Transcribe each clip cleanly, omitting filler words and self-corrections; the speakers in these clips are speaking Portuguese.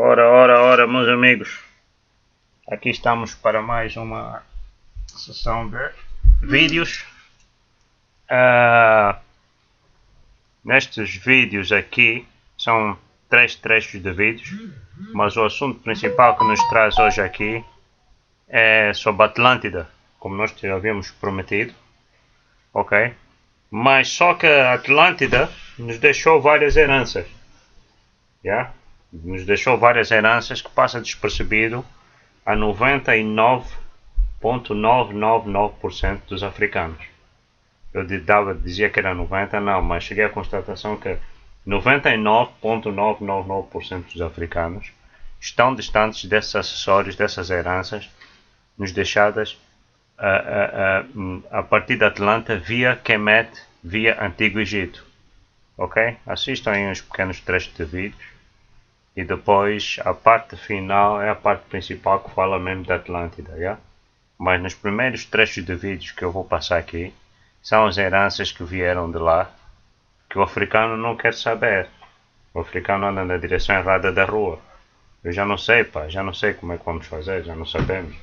Ora, meus amigos, aqui estamos para mais uma sessão de vídeos. Nestes vídeos aqui são 3 trechos de vídeos, mas o assunto principal que nos traz hoje aqui é sobre a Atlântida, como nós já havíamos prometido, ok? Mas só que a Atlântida nos deixou várias heranças, yeah? Nos deixou várias heranças que passa despercebido a 99,999% dos africanos. Eu dizia que era 90, não, mas cheguei à constatação que 99,999% dos africanos estão distantes desses acessórios, dessas heranças, nos deixadas a partir da Atlântida via Kemet, via Antigo Egito. Ok? Assistam aí uns pequenos trechos de vídeos. E depois a parte final é a parte principal que fala mesmo da Atlântida, yeah? Mas nos primeiros trechos de vídeos que eu vou passar aqui são as heranças que vieram de lá, que o africano não quer saber. O africano anda na direção errada da rua. Eu já não sei, pá, já não sei como é que vamos fazer, já não sabemos.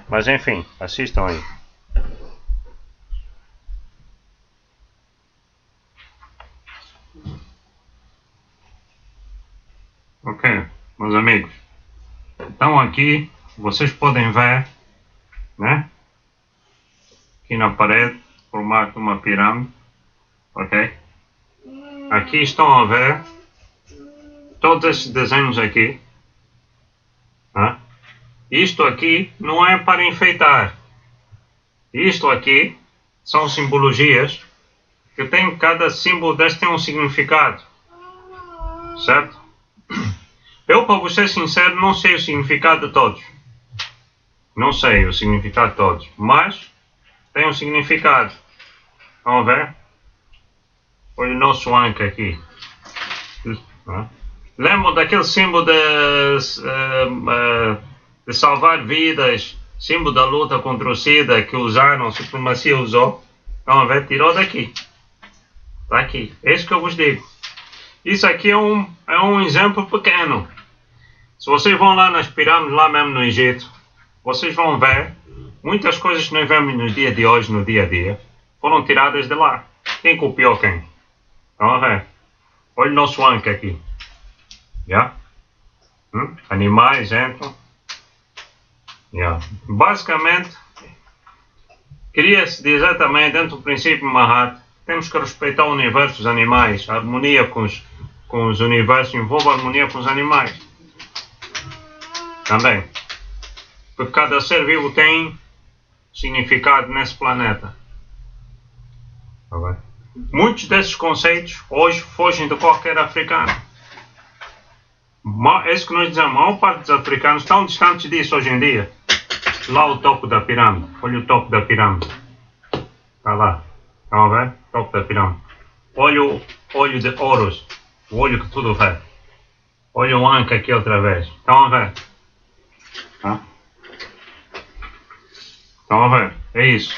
Mas enfim, assistam aí. Ok, meus amigos, então aqui vocês podem ver, né, aqui na parede, formato uma pirâmide, ok? Aqui estão a ver todos esses desenhos aqui, né? Isto aqui não é para enfeitar, isto aqui são simbologias que tem, cada símbolo deste tem um significado, certo? Eu, para vos ser sincero, não sei o significado de todos. Não sei o significado de todos. Mas tem um significado. Estão a ver? Olha o nosso anca aqui. Lembram daquele símbolo de salvar vidas, símbolo da luta contra o SIDA que usaram, a supremacia usou? Estão a ver? Tirou daqui. Está aqui. É isso que eu vos digo. Isso aqui é um exemplo pequeno. Se vocês vão lá nas pirâmides, lá mesmo no Egito, vocês vão ver muitas coisas que nós vemos no dia de hoje, no dia a dia, foram tiradas de lá. Quem copiou quem? Estão a ver? Olha o nosso anca aqui. Yeah? Animais entram. Yeah. Basicamente, cria-se exatamente dentro do princípio Mahat. Temos que respeitar o universo dos animais. A harmonia com os universos envolve a harmonia com os animais. Também. Porque cada ser vivo tem significado nesse planeta. Tá bem? Muitos desses conceitos hoje fogem de qualquer africano. É isso que nós dizemos. A maior parte dos africanos estão distantes disso hoje em dia. Lá o topo da pirâmide. Olha o topo da pirâmide. Está lá. Estão a ver? Topo da pirâmide. Olha o olho de Horus. O olho que tudo vê. Olha o anca aqui outra vez. Estão a ver? Tá? Estão a ver? É isso.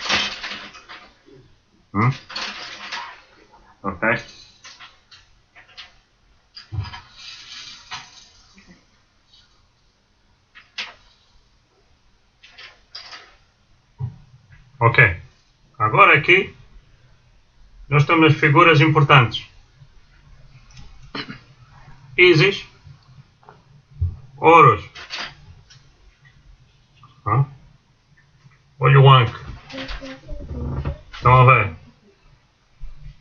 Ok? Ok. Agora aqui nós temos figuras importantes. Isis, Horus. Olha o Ankh. Estão a ver?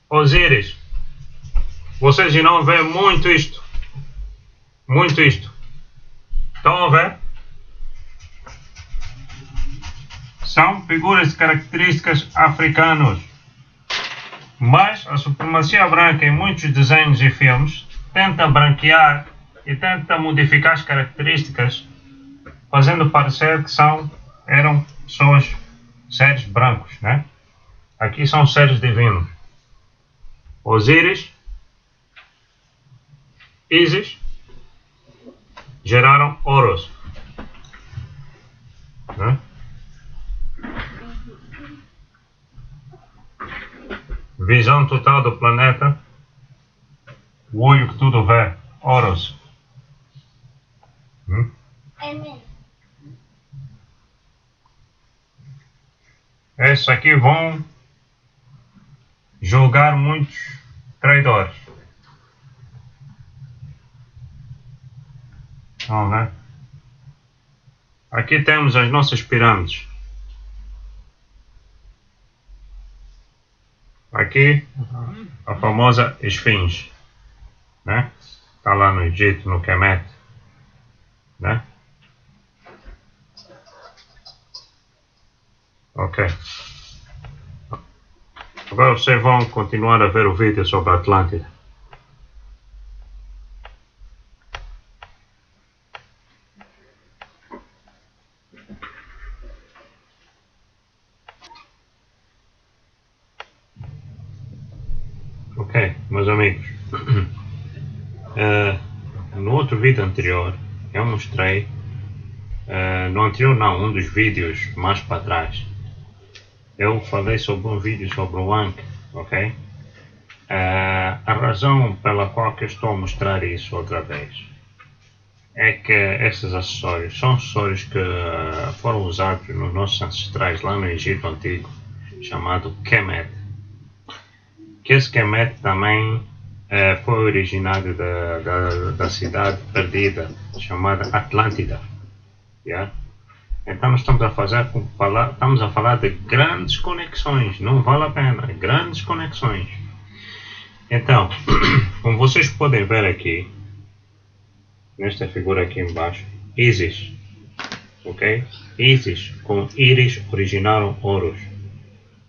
Osíris. Vocês irão ver muito isto. Muito isto. Estão a ver? São figuras de características africanas. Mas a supremacia branca em muitos desenhos e filmes tenta branquear e tenta modificar as características, fazendo parecer que eram pessoas, seres brancos, né? Aqui são seres divinos. Osíris, Isis, geraram Horus, né? Visão total do planeta, o olho que tudo vê, Horus. Esses aqui vão julgar muitos traidores. Vamos ver. Aqui temos as nossas pirâmides. Aqui a famosa esfinge, né? Está lá no Egito, no Kemet, né? Ok. Agora vocês vão continuar a ver o vídeo sobre a Atlântida. Ok, meus amigos. No outro vídeo anterior, eu mostrei, no anterior não, um dos vídeos mais para trás, eu falei sobre um vídeo sobre o Ankh, ok? A razão pela qual que eu estou a mostrar isso outra vez é que esses acessórios são acessórios que foram usados nos nossos ancestrais lá no Egito Antigo, chamado Kemet. Que esse Kemet também foi originário da cidade perdida chamada Atlântida. Yeah? Então nós estamos a falar de grandes conexões, não vale a pena, grandes conexões. Então, como vocês podem ver aqui, nesta figura aqui embaixo, Ísis, ok? Ísis com Íris originaram Horus,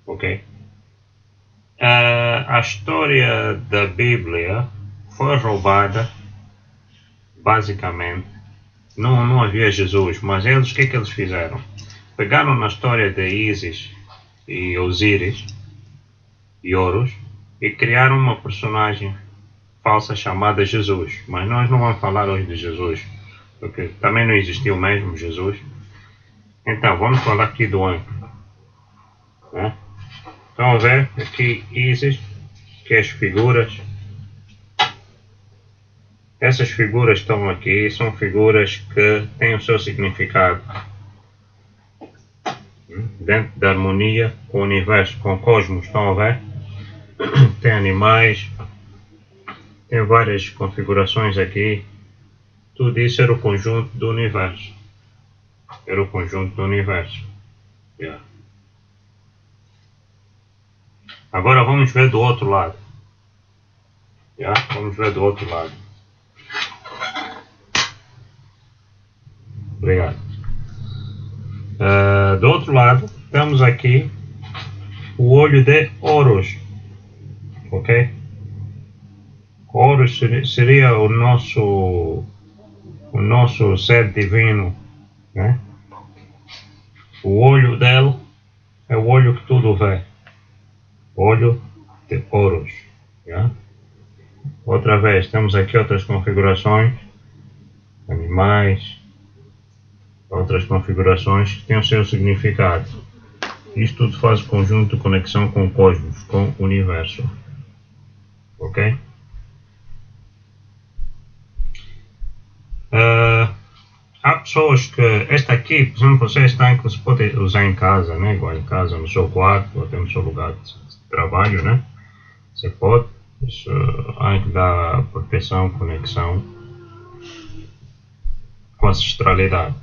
ok? A história da Bíblia foi roubada, basicamente. Não havia Jesus, mas eles, o que é que eles fizeram? Pegaram na história de Ísis e Osíris e Horus e criaram uma personagem falsa chamada Jesus. Mas nós não vamos falar hoje de Jesus, porque também não existiu mesmo Jesus. Então, vamos falar aqui do Ankh, né? Estão a ver aqui Ísis, que é as figuras. Essas figuras que estão aqui são figuras que têm o seu significado dentro da harmonia com o universo, com o cosmos. Estão a ver? Tem animais, tem várias configurações aqui. Tudo isso era o conjunto do universo. Era o conjunto do universo. Yeah. Agora vamos ver do outro lado. Yeah? Vamos ver do outro lado. Obrigado. Do outro lado, temos aqui o olho de Horus. Ok? Horus seria o nosso ser divino, né? O olho dele é o olho que tudo vê. Olho de Horus. Yeah? Outra vez, temos aqui outras configurações, animais, outras configurações que têm o seu significado. Isto tudo faz conjunto de conexão com o cosmos, com o universo. Ok? Há pessoas que, esta aqui, por exemplo, vocês têm que se pode usar em casa, né? Igual em casa, no seu quarto, ou até no seu lugar de trabalho, né? Você pode, isso dá proteção, conexão com a ancestralidade.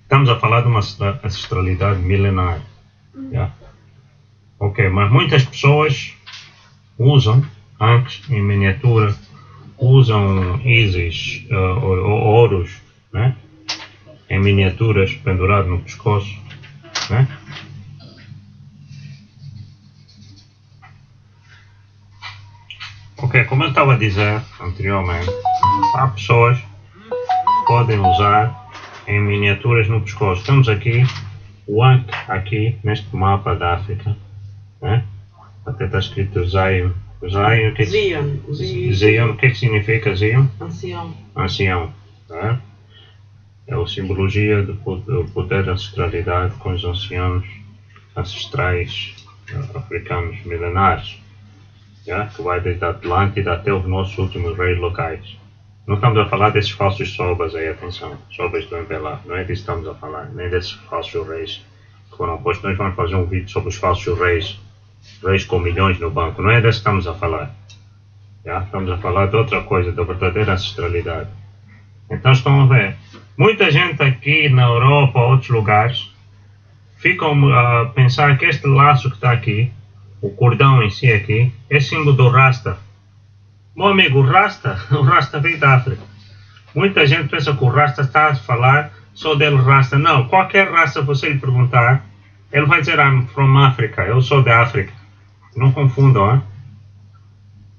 Estamos a falar de uma ancestralidade milenar. Yeah? Ok, mas muitas pessoas usam Ankhs em miniatura, usam Ísis ou Horus, né? Em miniaturas pendurado no pescoço, né? Ok, como eu estava a dizer anteriormente, há pessoas que podem usar em miniaturas no pescoço. Temos aqui o Ankh, aqui neste mapa da África, né? Até está escrito Zion. Zion, o que é que significa Zion? Ancião. Ancião, tá? É a simbologia do poder da ancestralidade com os anciãos ancestrais africanos milenares, yeah? Que vai desde a Atlântida até os nossos últimos reis locais. Não estamos a falar desses falsos sobas aí, atenção, sobas do Embelá, não é disso que estamos a falar, nem desses falsos reis que foram postos. Nós vamos fazer um vídeo sobre os falsos reis, reis com milhões no banco. Não é desse que estamos a falar. Já? Estamos a falar de outra coisa, da verdadeira ancestralidade. Então estão a ver. Muita gente aqui na Europa ou outros lugares ficam a pensar que este laço que está aqui, o cordão em si aqui, é símbolo do Rasta. Meu amigo, o Rasta veio da África. Muita gente pensa que o Rasta está a falar só dele Rasta. Não, qualquer raça você lhe perguntar, ele vai dizer I'm from Africa, eu sou da África. Não confundam, hein?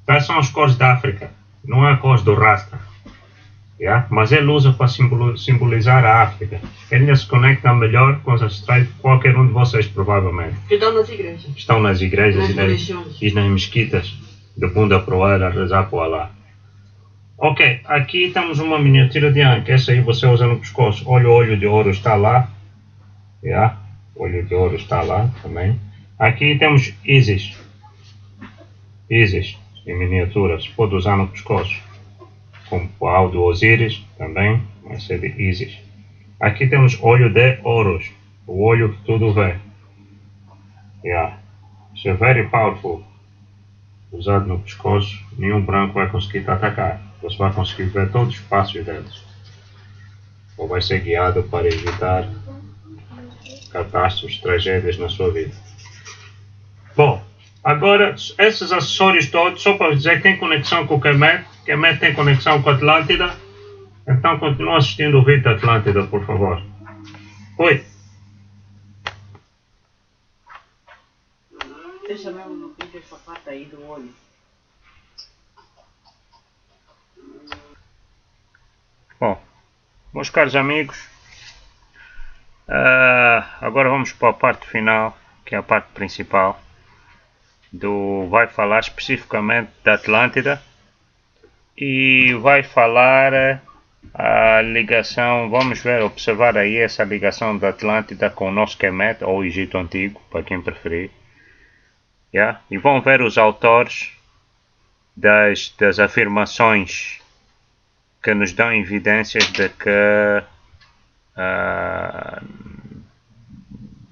Quais são as cores da África? Não é a cores do Rasta. Yeah? Mas ele usa para simbolizar a África. Ele se conecta melhor com os ancestrais de qualquer um de vocês, provavelmente. Estão nas igrejas. Estão nas igrejas nas e nas mesquitas, de bunda para o ar, a rezar para o Alá. Ok, aqui temos uma miniatura de Anki. Essa aí você usa no pescoço. Olha, o olho de ouro está lá. Yeah? O olho de ouro está lá também. Aqui temos Isis. Isis, em miniatura. Se pode usar no pescoço. Como o pau do Osíris também, vai ser de Isis. Aqui temos olho de Horus, o olho que tudo vê. Yeah. Isso é very powerful. Usado no pescoço, nenhum branco vai conseguir te atacar. Você vai conseguir ver todos os passos deles. Ou vai ser guiado para evitar catástrofes, tragédias na sua vida. Bom, agora, esses acessórios todos, só para dizer que tem conexão com o Kemet. Kemet tem conexão com a Atlântida. Então continua assistindo o vídeo da Atlântida, por favor. Oi. Deixa mesmo no vídeo essa parte aí do olho. Bom, meus caros amigos, agora vamos para a parte final, que é a parte principal. Vai falar especificamente da Atlântida. E vai falar a ligação, vamos ver, observar aí essa ligação da Atlântida com o nosso Kemet, ou Egito Antigo, para quem preferir. Yeah? E vão ver os autores das afirmações que nos dão evidências de que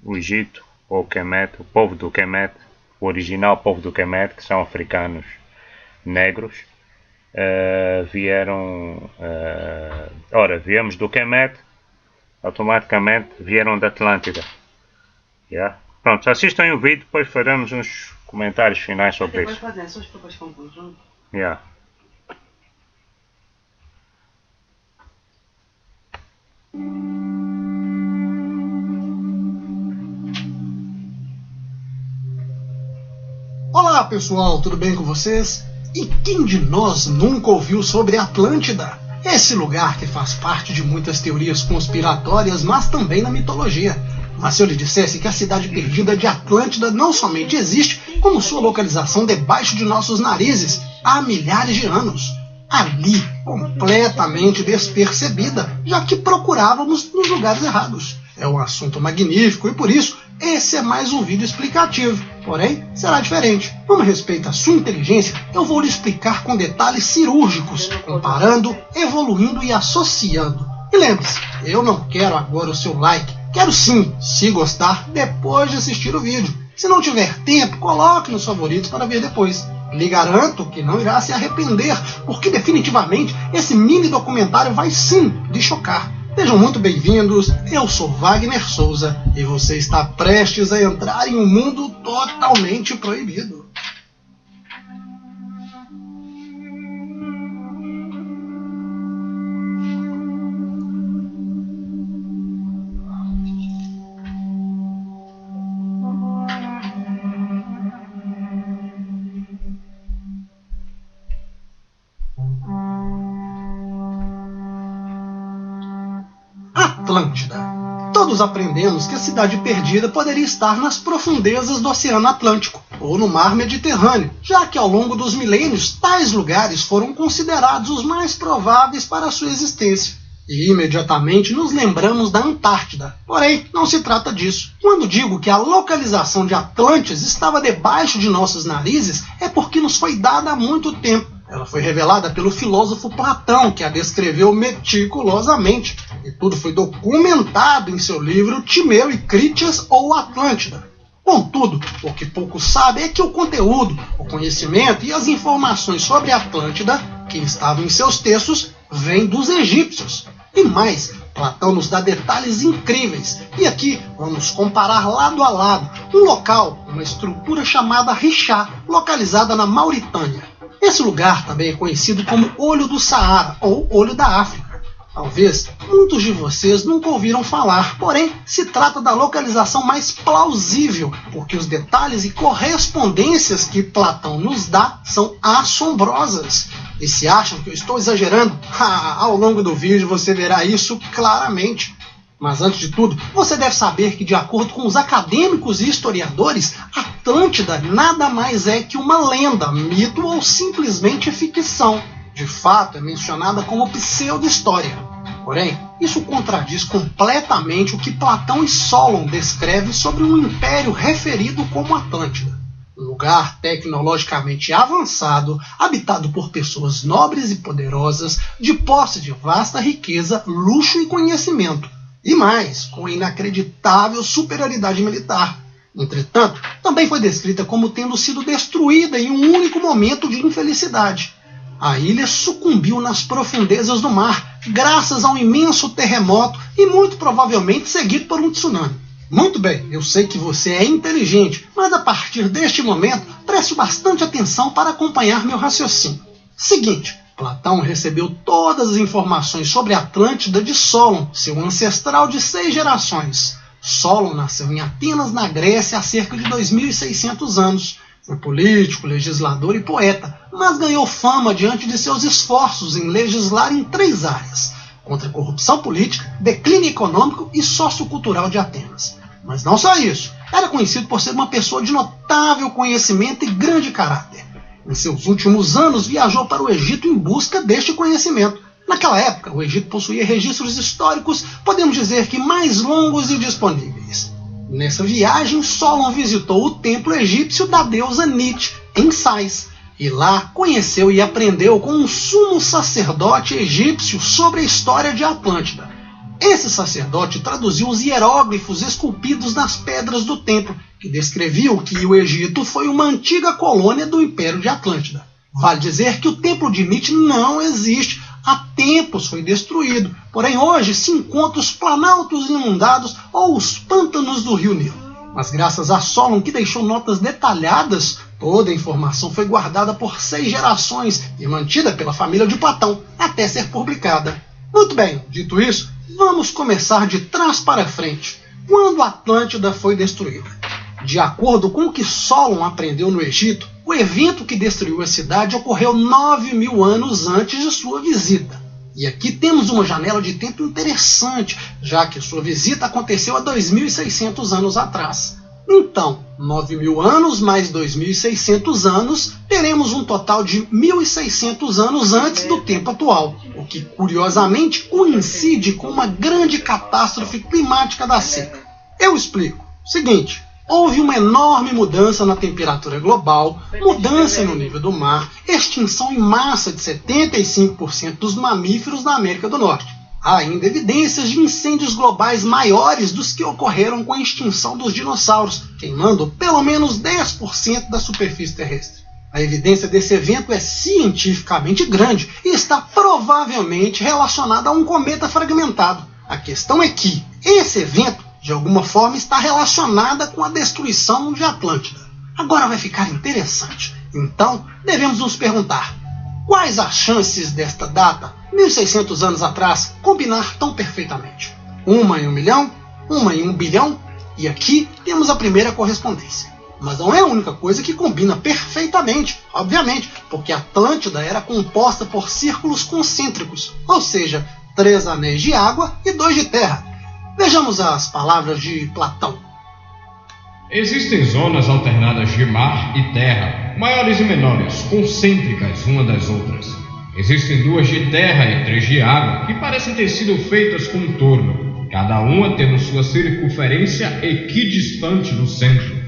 o Egito, ou o Kemet, o povo do Kemet, o original povo do Kemet, que são africanos negros, viemos do Kemet, automaticamente vieram da Atlântida. Yeah? Pronto, assistam o vídeo, depois faremos uns comentários finais sobre isso. Vai fazer suas próprias conclusões. Yeah. Olá pessoal, tudo bem com vocês? E quem de nós nunca ouviu sobre Atlântida? Esse lugar que faz parte de muitas teorias conspiratórias, mas também na mitologia. Mas se eu lhe dissesse que a cidade perdida de Atlântida não somente existe, como sua localização debaixo de nossos narizes há milhares de anos. Ali, completamente despercebida, já que procurávamos nos lugares errados. É um assunto magnífico e por isso esse é mais um vídeo explicativo, porém será diferente. Como respeito à sua inteligência, eu vou lhe explicar com detalhes cirúrgicos, comparando, evoluindo e associando. E lembre-se, eu não quero agora o seu like, quero sim, se gostar, depois de assistir o vídeo. Se não tiver tempo, coloque nos favoritos para ver depois. Lhe garanto que não irá se arrepender, porque definitivamente esse mini documentário vai sim lhe chocar. Sejam muito bem-vindos, eu sou Wagner Souza e você está prestes a entrar em um mundo totalmente proibido. Atlântida. Todos aprendemos que a cidade perdida poderia estar nas profundezas do Oceano Atlântico ou no Mar Mediterrâneo, já que ao longo dos milênios tais lugares foram considerados os mais prováveis para a sua existência. E imediatamente nos lembramos da Antártida. Porém, não se trata disso. Quando digo que a localização de Atlantis estava debaixo de nossos narizes, é porque nos foi dada há muito tempo. Ela foi revelada pelo filósofo Platão, que a descreveu meticulosamente, e tudo foi documentado em seu livro Timeu e Critias ou Atlântida. Contudo, o que poucos sabem é que o conteúdo, o conhecimento e as informações sobre Atlântida, que estavam em seus textos, vêm dos egípcios. E mais, Platão nos dá detalhes incríveis, e aqui vamos comparar lado a lado um local, uma estrutura chamada Rixá, localizada na Mauritânia. Esse lugar também é conhecido como Olho do Saara ou Olho da África. Talvez muitos de vocês nunca ouviram falar, porém se trata da localização mais plausível, porque os detalhes e correspondências que Platão nos dá são assombrosas. E se acham que eu estou exagerando, ao longo do vídeo você verá isso claramente. Mas antes de tudo, você deve saber que, de acordo com os acadêmicos e historiadores, Atlântida nada mais é que uma lenda, mito ou simplesmente ficção. De fato, é mencionada como pseudo-história. Porém, isso contradiz completamente o que Platão e Solon descrevem sobre um império referido como Atlântida. Um lugar tecnologicamente avançado, habitado por pessoas nobres e poderosas, de posse de vasta riqueza, luxo e conhecimento. E mais, com inacreditável superioridade militar. Entretanto, também foi descrita como tendo sido destruída em um único momento de infelicidade. A ilha sucumbiu nas profundezas do mar, graças a um imenso terremoto e muito provavelmente seguido por um tsunami. Muito bem, eu sei que você é inteligente, mas a partir deste momento, preste bastante atenção para acompanhar meu raciocínio. Seguinte, Platão recebeu todas as informações sobre Atlântida de Solon, seu ancestral de 6 gerações. Solon nasceu em Atenas, na Grécia, há cerca de 2.600 anos. Foi político, legislador e poeta, mas ganhou fama diante de seus esforços em legislar em 3 áreas: contra a corrupção política, declínio econômico e sociocultural de Atenas. Mas não só isso, era conhecido por ser uma pessoa de notável conhecimento e grande caráter. Em seus últimos anos, viajou para o Egito em busca deste conhecimento. Naquela época, o Egito possuía registros históricos, podemos dizer que mais longos e disponíveis. Nessa viagem, Solon visitou o templo egípcio da deusa Nit, em Sais, e lá conheceu e aprendeu com um sumo sacerdote egípcio sobre a história de Atlântida. Esse sacerdote traduziu os hieróglifos esculpidos nas pedras do templo, que descreviam que o Egito foi uma antiga colônia do Império de Atlântida. Vale dizer que o templo de Nit não existe, há tempos foi destruído, porém hoje se encontram os planaltos inundados ou os pântanos do rio Nilo. Mas graças a Solon, que deixou notas detalhadas, toda a informação foi guardada por 6 gerações e mantida pela família de Platão até ser publicada. Muito bem, dito isso, vamos começar de trás para frente, quando a Atlântida foi destruída. De acordo com o que Solon aprendeu no Egito, o evento que destruiu a cidade ocorreu 9.000 anos antes de sua visita. E aqui temos uma janela de tempo interessante, já que sua visita aconteceu há 2.600 anos atrás. Então, 9.000 anos mais 2.600 anos, teremos um total de 1.600 anos antes do tempo atual, o que curiosamente coincide com uma grande catástrofe climática da seca. Eu explico. Seguinte, houve uma enorme mudança na temperatura global, mudança no nível do mar, extinção em massa de 75% dos mamíferos na América do Norte. Há ainda evidências de incêndios globais maiores dos que ocorreram com a extinção dos dinossauros, queimando pelo menos 10% da superfície terrestre. A evidência desse evento é cientificamente grande e está provavelmente relacionada a um cometa fragmentado. A questão é que esse evento, de alguma forma, está relacionada com a destruição de Atlântida. Agora vai ficar interessante. Então, devemos nos perguntar: quais as chances desta data, 1.600 anos atrás, combinar tão perfeitamente? 1 em 1 milhão? 1 em 1 bilhão? E aqui temos a primeira correspondência. Mas não é a única coisa que combina perfeitamente, obviamente, porque Atlântida era composta por círculos concêntricos, ou seja, 3 anéis de água e 2 de terra. Vejamos as palavras de Platão. Existem zonas alternadas de mar e terra, maiores e menores, concêntricas uma das outras. Existem 2 de terra e 3 de água, que parecem ter sido feitas contorno, cada uma tendo sua circunferência equidistante do centro.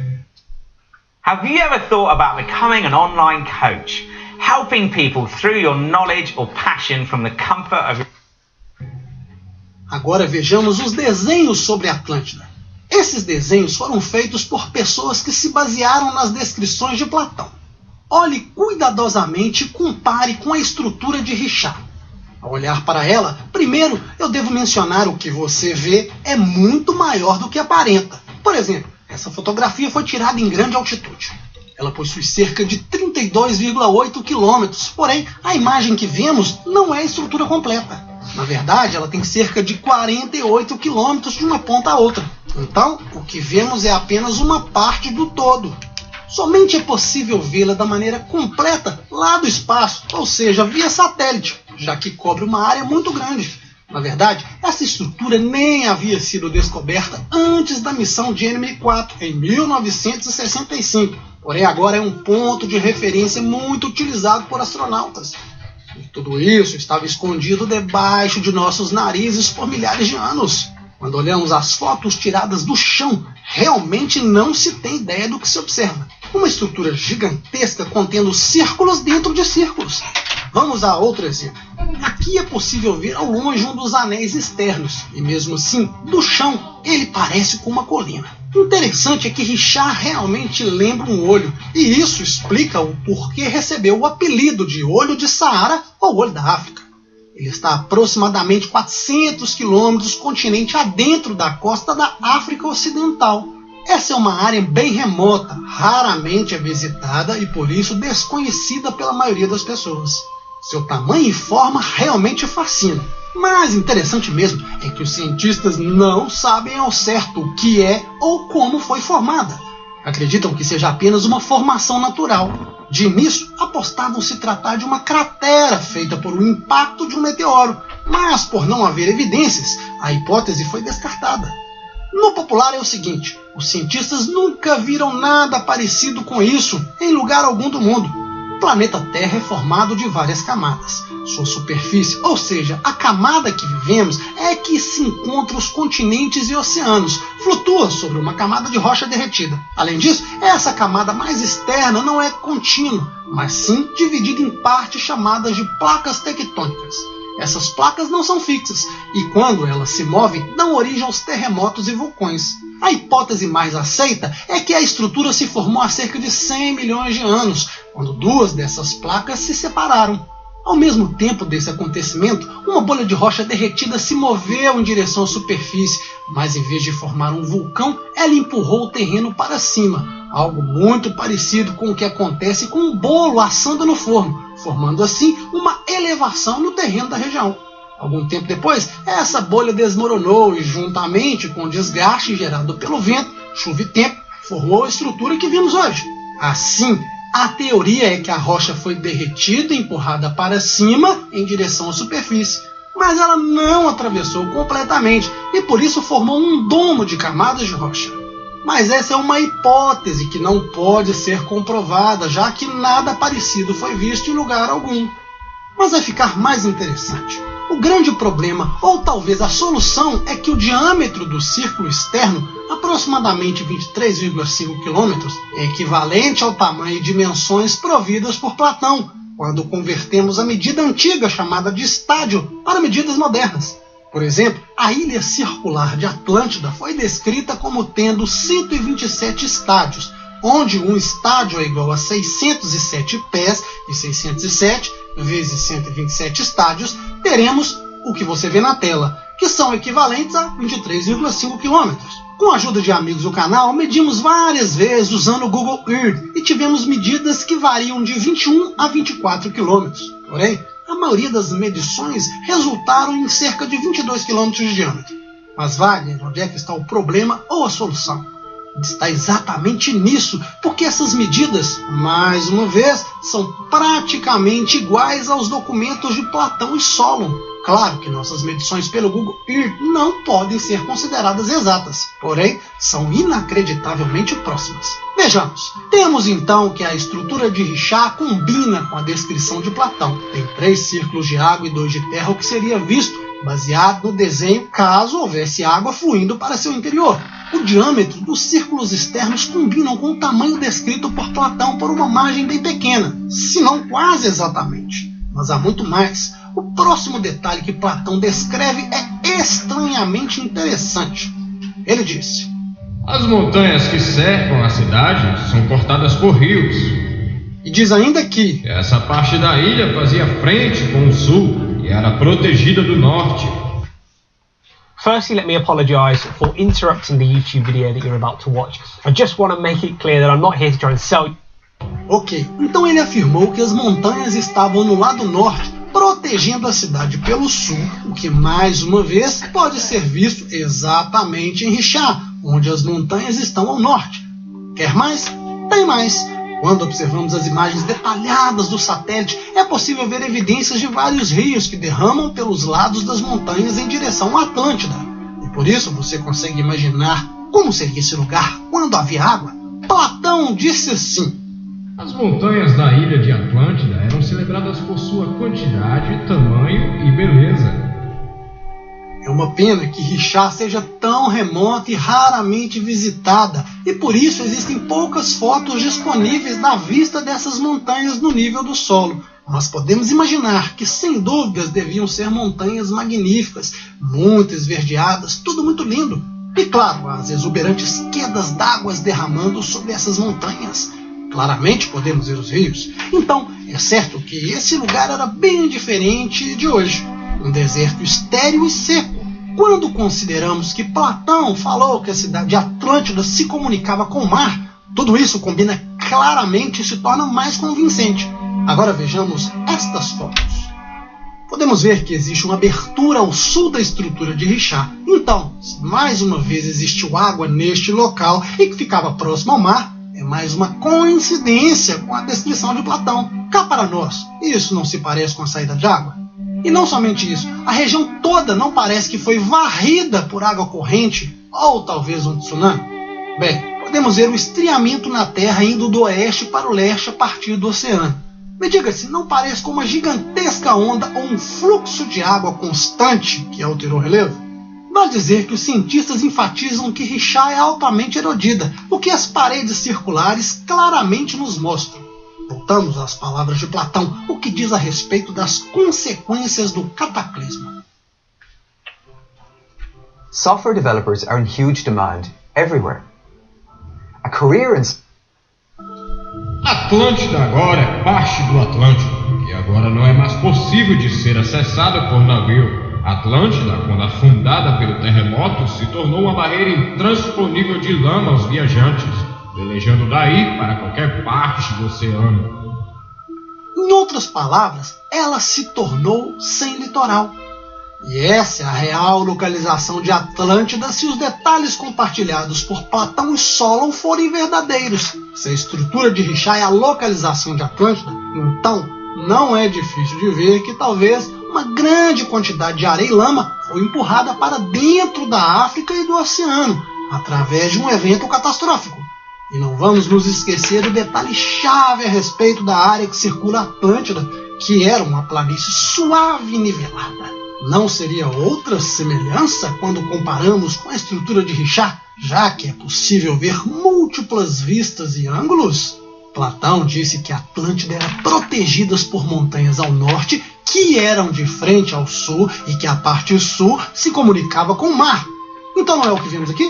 Have you ever thought about becoming an online coach? helping people through your knowledge or passion from the comfort of your... Agora vejamos os desenhos sobre Atlântida. Esses desenhos foram feitos por pessoas que se basearam nas descrições de Platão. Olhe cuidadosamente e compare com a estrutura de Richard. Ao olhar para ela, primeiro eu devo mencionar o que você vê é muito maior do que aparenta. Por exemplo, essa fotografia foi tirada em grande altitude. Ela possui cerca de 32,8 quilômetros, porém a imagem que vemos não é a estrutura completa. Na verdade, ela tem cerca de 48 quilômetros de uma ponta a outra. Então, o que vemos é apenas uma parte do todo. Somente é possível vê-la da maneira completa lá do espaço, ou seja, via satélite, já que cobre uma área muito grande. Na verdade, essa estrutura nem havia sido descoberta antes da missão Gemini 4, em 1965. Porém, agora é um ponto de referência muito utilizado por astronautas. E tudo isso estava escondido debaixo de nossos narizes por milhares de anos. Quando olhamos as fotos tiradas do chão, realmente não se tem ideia do que se observa. Uma estrutura gigantesca contendo círculos dentro de círculos. Vamos a outro exemplo. Aqui é possível ver ao longe um dos anéis externos, e mesmo assim, do chão, ele parece com uma colina. O interessante é que Richard realmente lembra um olho, e isso explica o porquê recebeu o apelido de Olho de Saara ou Olho da África. Ele está a aproximadamente 400 quilômetros continente adentro da costa da África Ocidental. Essa é uma área bem remota, raramente é visitada e por isso desconhecida pela maioria das pessoas. Seu tamanho e forma realmente fascinam. Mas interessante mesmo é que os cientistas não sabem ao certo o que é ou como foi formada. Acreditam que seja apenas uma formação natural. De início, apostavam se tratar de uma cratera feita por um impacto de um meteoro, mas por não haver evidências, a hipótese foi descartada. No popular é o seguinte, os cientistas nunca viram nada parecido com isso em lugar algum do mundo. O planeta Terra é formado de várias camadas. Sua superfície, ou seja, a camada que vivemos, é que se encontra os continentes e oceanos, flutua sobre uma camada de rocha derretida. Além disso, essa camada mais externa não é contínua, mas sim dividida em partes chamadas de placas tectônicas. Essas placas não são fixas, e quando elas se movem, dão origem aos terremotos e vulcões. A hipótese mais aceita é que a estrutura se formou há cerca de 100 milhões de anos, quando duas dessas placas se separaram. Ao mesmo tempo desse acontecimento, uma bolha de rocha derretida se moveu em direção à superfície, mas em vez de formar um vulcão, ela empurrou o terreno para cima, algo muito parecido com o que acontece com um bolo assando no forno, formando assim uma elevação no terreno da região. Algum tempo depois, essa bolha desmoronou e, juntamente com o desgaste gerado pelo vento, chuva e tempo, formou a estrutura que vimos hoje. Assim, a teoria é que a rocha foi derretida e empurrada para cima em direção à superfície, mas ela não atravessou completamente e por isso formou um domo de camadas de rocha. Mas essa é uma hipótese que não pode ser comprovada, já que nada parecido foi visto em lugar algum. Mas vai ficar mais interessante. O grande problema, ou talvez a solução, é que o diâmetro do círculo externo, aproximadamente 23,5 km, é equivalente ao tamanho e dimensões providas por Platão, quando convertemos a medida antiga chamada de estádio para medidas modernas. Por exemplo, a ilha circular de Atlântida foi descrita como tendo 127 estádios, onde um estádio é igual a 607 pés e 607 vezes 127 estádios, teremos o que você vê na tela, que são equivalentes a 23,5 km. Com a ajuda de amigos do canal, medimos várias vezes usando o Google Earth e tivemos medidas que variam de 21 a 24 km. Porém, a maioria das medições resultaram em cerca de 22 km de diâmetro. Mas Wagner, onde é que está o problema ou a solução? Está exatamente nisso, porque essas medidas, mais uma vez, são praticamente iguais aos documentos de Platão e Solon. Claro que nossas medições pelo Google Earth não podem ser consideradas exatas, porém são inacreditavelmente próximas. Vejamos, temos então que a estrutura de Richard combina com a descrição de Platão. Tem 3 círculos de água e 2 de terra, o que seria visto baseado no desenho caso houvesse água fluindo para seu interior. O diâmetro dos círculos externos combinam com o tamanho descrito por Platão por uma margem bem pequena, se não quase exatamente. Mas há muito mais. O próximo detalhe que Platão descreve é estranhamente interessante. Ele disse: as montanhas que cercam a cidade são cortadas por rios. E diz ainda que essa parte da ilha fazia frente com o sul e era protegida do norte. Firstly, let me apologise for interrupting the YouTube video that you're about to watch. I just want to make it clear that I'm not here to try and sell you. Ok, então ele afirmou que as montanhas estavam no lado norte, protegendo a cidade pelo sul, o que mais uma vez pode ser visto exatamente em Richá, onde as montanhas estão ao norte. Quer mais? Tem mais! Quando observamos as imagens detalhadas do satélite, é possível ver evidências de vários rios que derramam pelos lados das montanhas em direção à Atlântida. E por isso você consegue imaginar como seria esse lugar quando havia água. Platão disse assim: as montanhas da ilha de Atlântida eram celebradas por sua quantidade, tamanho e beleza. É uma pena que Richá seja tão remota e raramente visitada, e por isso existem poucas fotos disponíveis da vista dessas montanhas no nível do solo. Mas podemos imaginar que sem dúvidas deviam ser montanhas magníficas, muito esverdeadas, tudo muito lindo. E claro, as exuberantes quedas d'água derramando sobre essas montanhas. Claramente podemos ver os rios. Então, é certo que esse lugar era bem diferente de hoje. Um deserto estéril e seco. Quando consideramos que Platão falou que a cidade de Atlântida se comunicava com o mar, tudo isso combina claramente e se torna mais convincente. Agora vejamos estas fotos. Podemos ver que existe uma abertura ao sul da estrutura de Richá. Então, se mais uma vez existiu água neste local e que ficava próximo ao mar, é mais uma coincidência com a descrição de Platão. Cá para nós, isso não se parece com a saída de água? E não somente isso, a região toda não parece que foi varrida por água corrente ou talvez um tsunami? Bem, podemos ver o estriamento na Terra indo do oeste para o leste a partir do oceano. Me diga se não parece com uma gigantesca onda ou um fluxo de água constante que alterou o relevo? Vale dizer que os cientistas enfatizam que Richá é altamente erodida, o que as paredes circulares claramente nos mostram. Voltamos às palavras de Platão, o que diz a respeito das consequências do cataclisma. Software developers are in huge demand everywhere. A career in... Atlântida agora é parte do Atlântico, que agora não é mais possível de ser acessada por navio. Atlântida, quando afundada pelo terremoto, se tornou uma barreira intransponível de lama aos viajantes, velejando daí para qualquer parte do oceano. Em outras palavras, ela se tornou sem litoral. E essa é a real localização de Atlântida se os detalhes compartilhados por Platão e Solon forem verdadeiros. Se a estrutura de Richá é a localização de Atlântida, então não é difícil de ver que talvez uma grande quantidade de areia e lama foi empurrada para dentro da África e do oceano, através de um evento catastrófico. E não vamos nos esquecer do detalhe chave a respeito da área que circula a Atlântida, que era uma planície suave e nivelada. Não seria outra semelhança quando comparamos com a estrutura de Richá, já que é possível ver múltiplas vistas e ângulos? Platão disse que a Atlântida era protegida por montanhas ao norte, que eram de frente ao sul, e que a parte sul se comunicava com o mar. Então não é o que vimos aqui?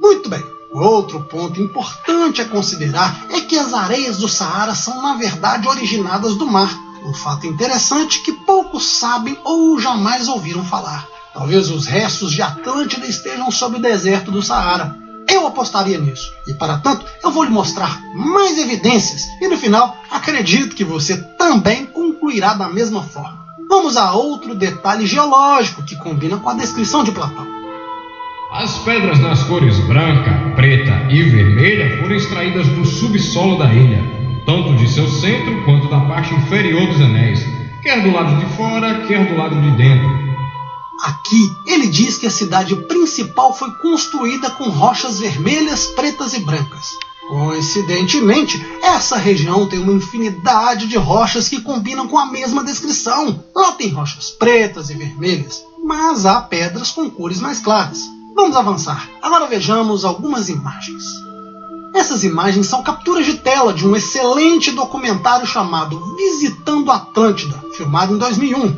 Muito bem. Outro ponto importante a considerar é que as areias do Saara são, na verdade, originadas do mar. Um fato interessante que poucos sabem ou jamais ouviram falar. Talvez os restos de Atlântida estejam sob o deserto do Saara. Eu apostaria nisso. E, para tanto, eu vou lhe mostrar mais evidências. E, no final, acredito que você também concluirá da mesma forma. Vamos a outro detalhe geológico que combina com a descrição de Platão. As pedras nas cores branca, preta e vermelha foram extraídas do subsolo da ilha, tanto de seu centro quanto da parte inferior dos anéis, quer do lado de fora, quer do lado de dentro. Aqui, ele diz que a cidade principal foi construída com rochas vermelhas, pretas e brancas. Coincidentemente, essa região tem uma infinidade de rochas que combinam com a mesma descrição. Lá tem rochas pretas e vermelhas, mas há pedras com cores mais claras. Vamos avançar. Agora vejamos algumas imagens. Essas imagens são capturas de tela de um excelente documentário chamado Visitando Atlântida, filmado em 2001.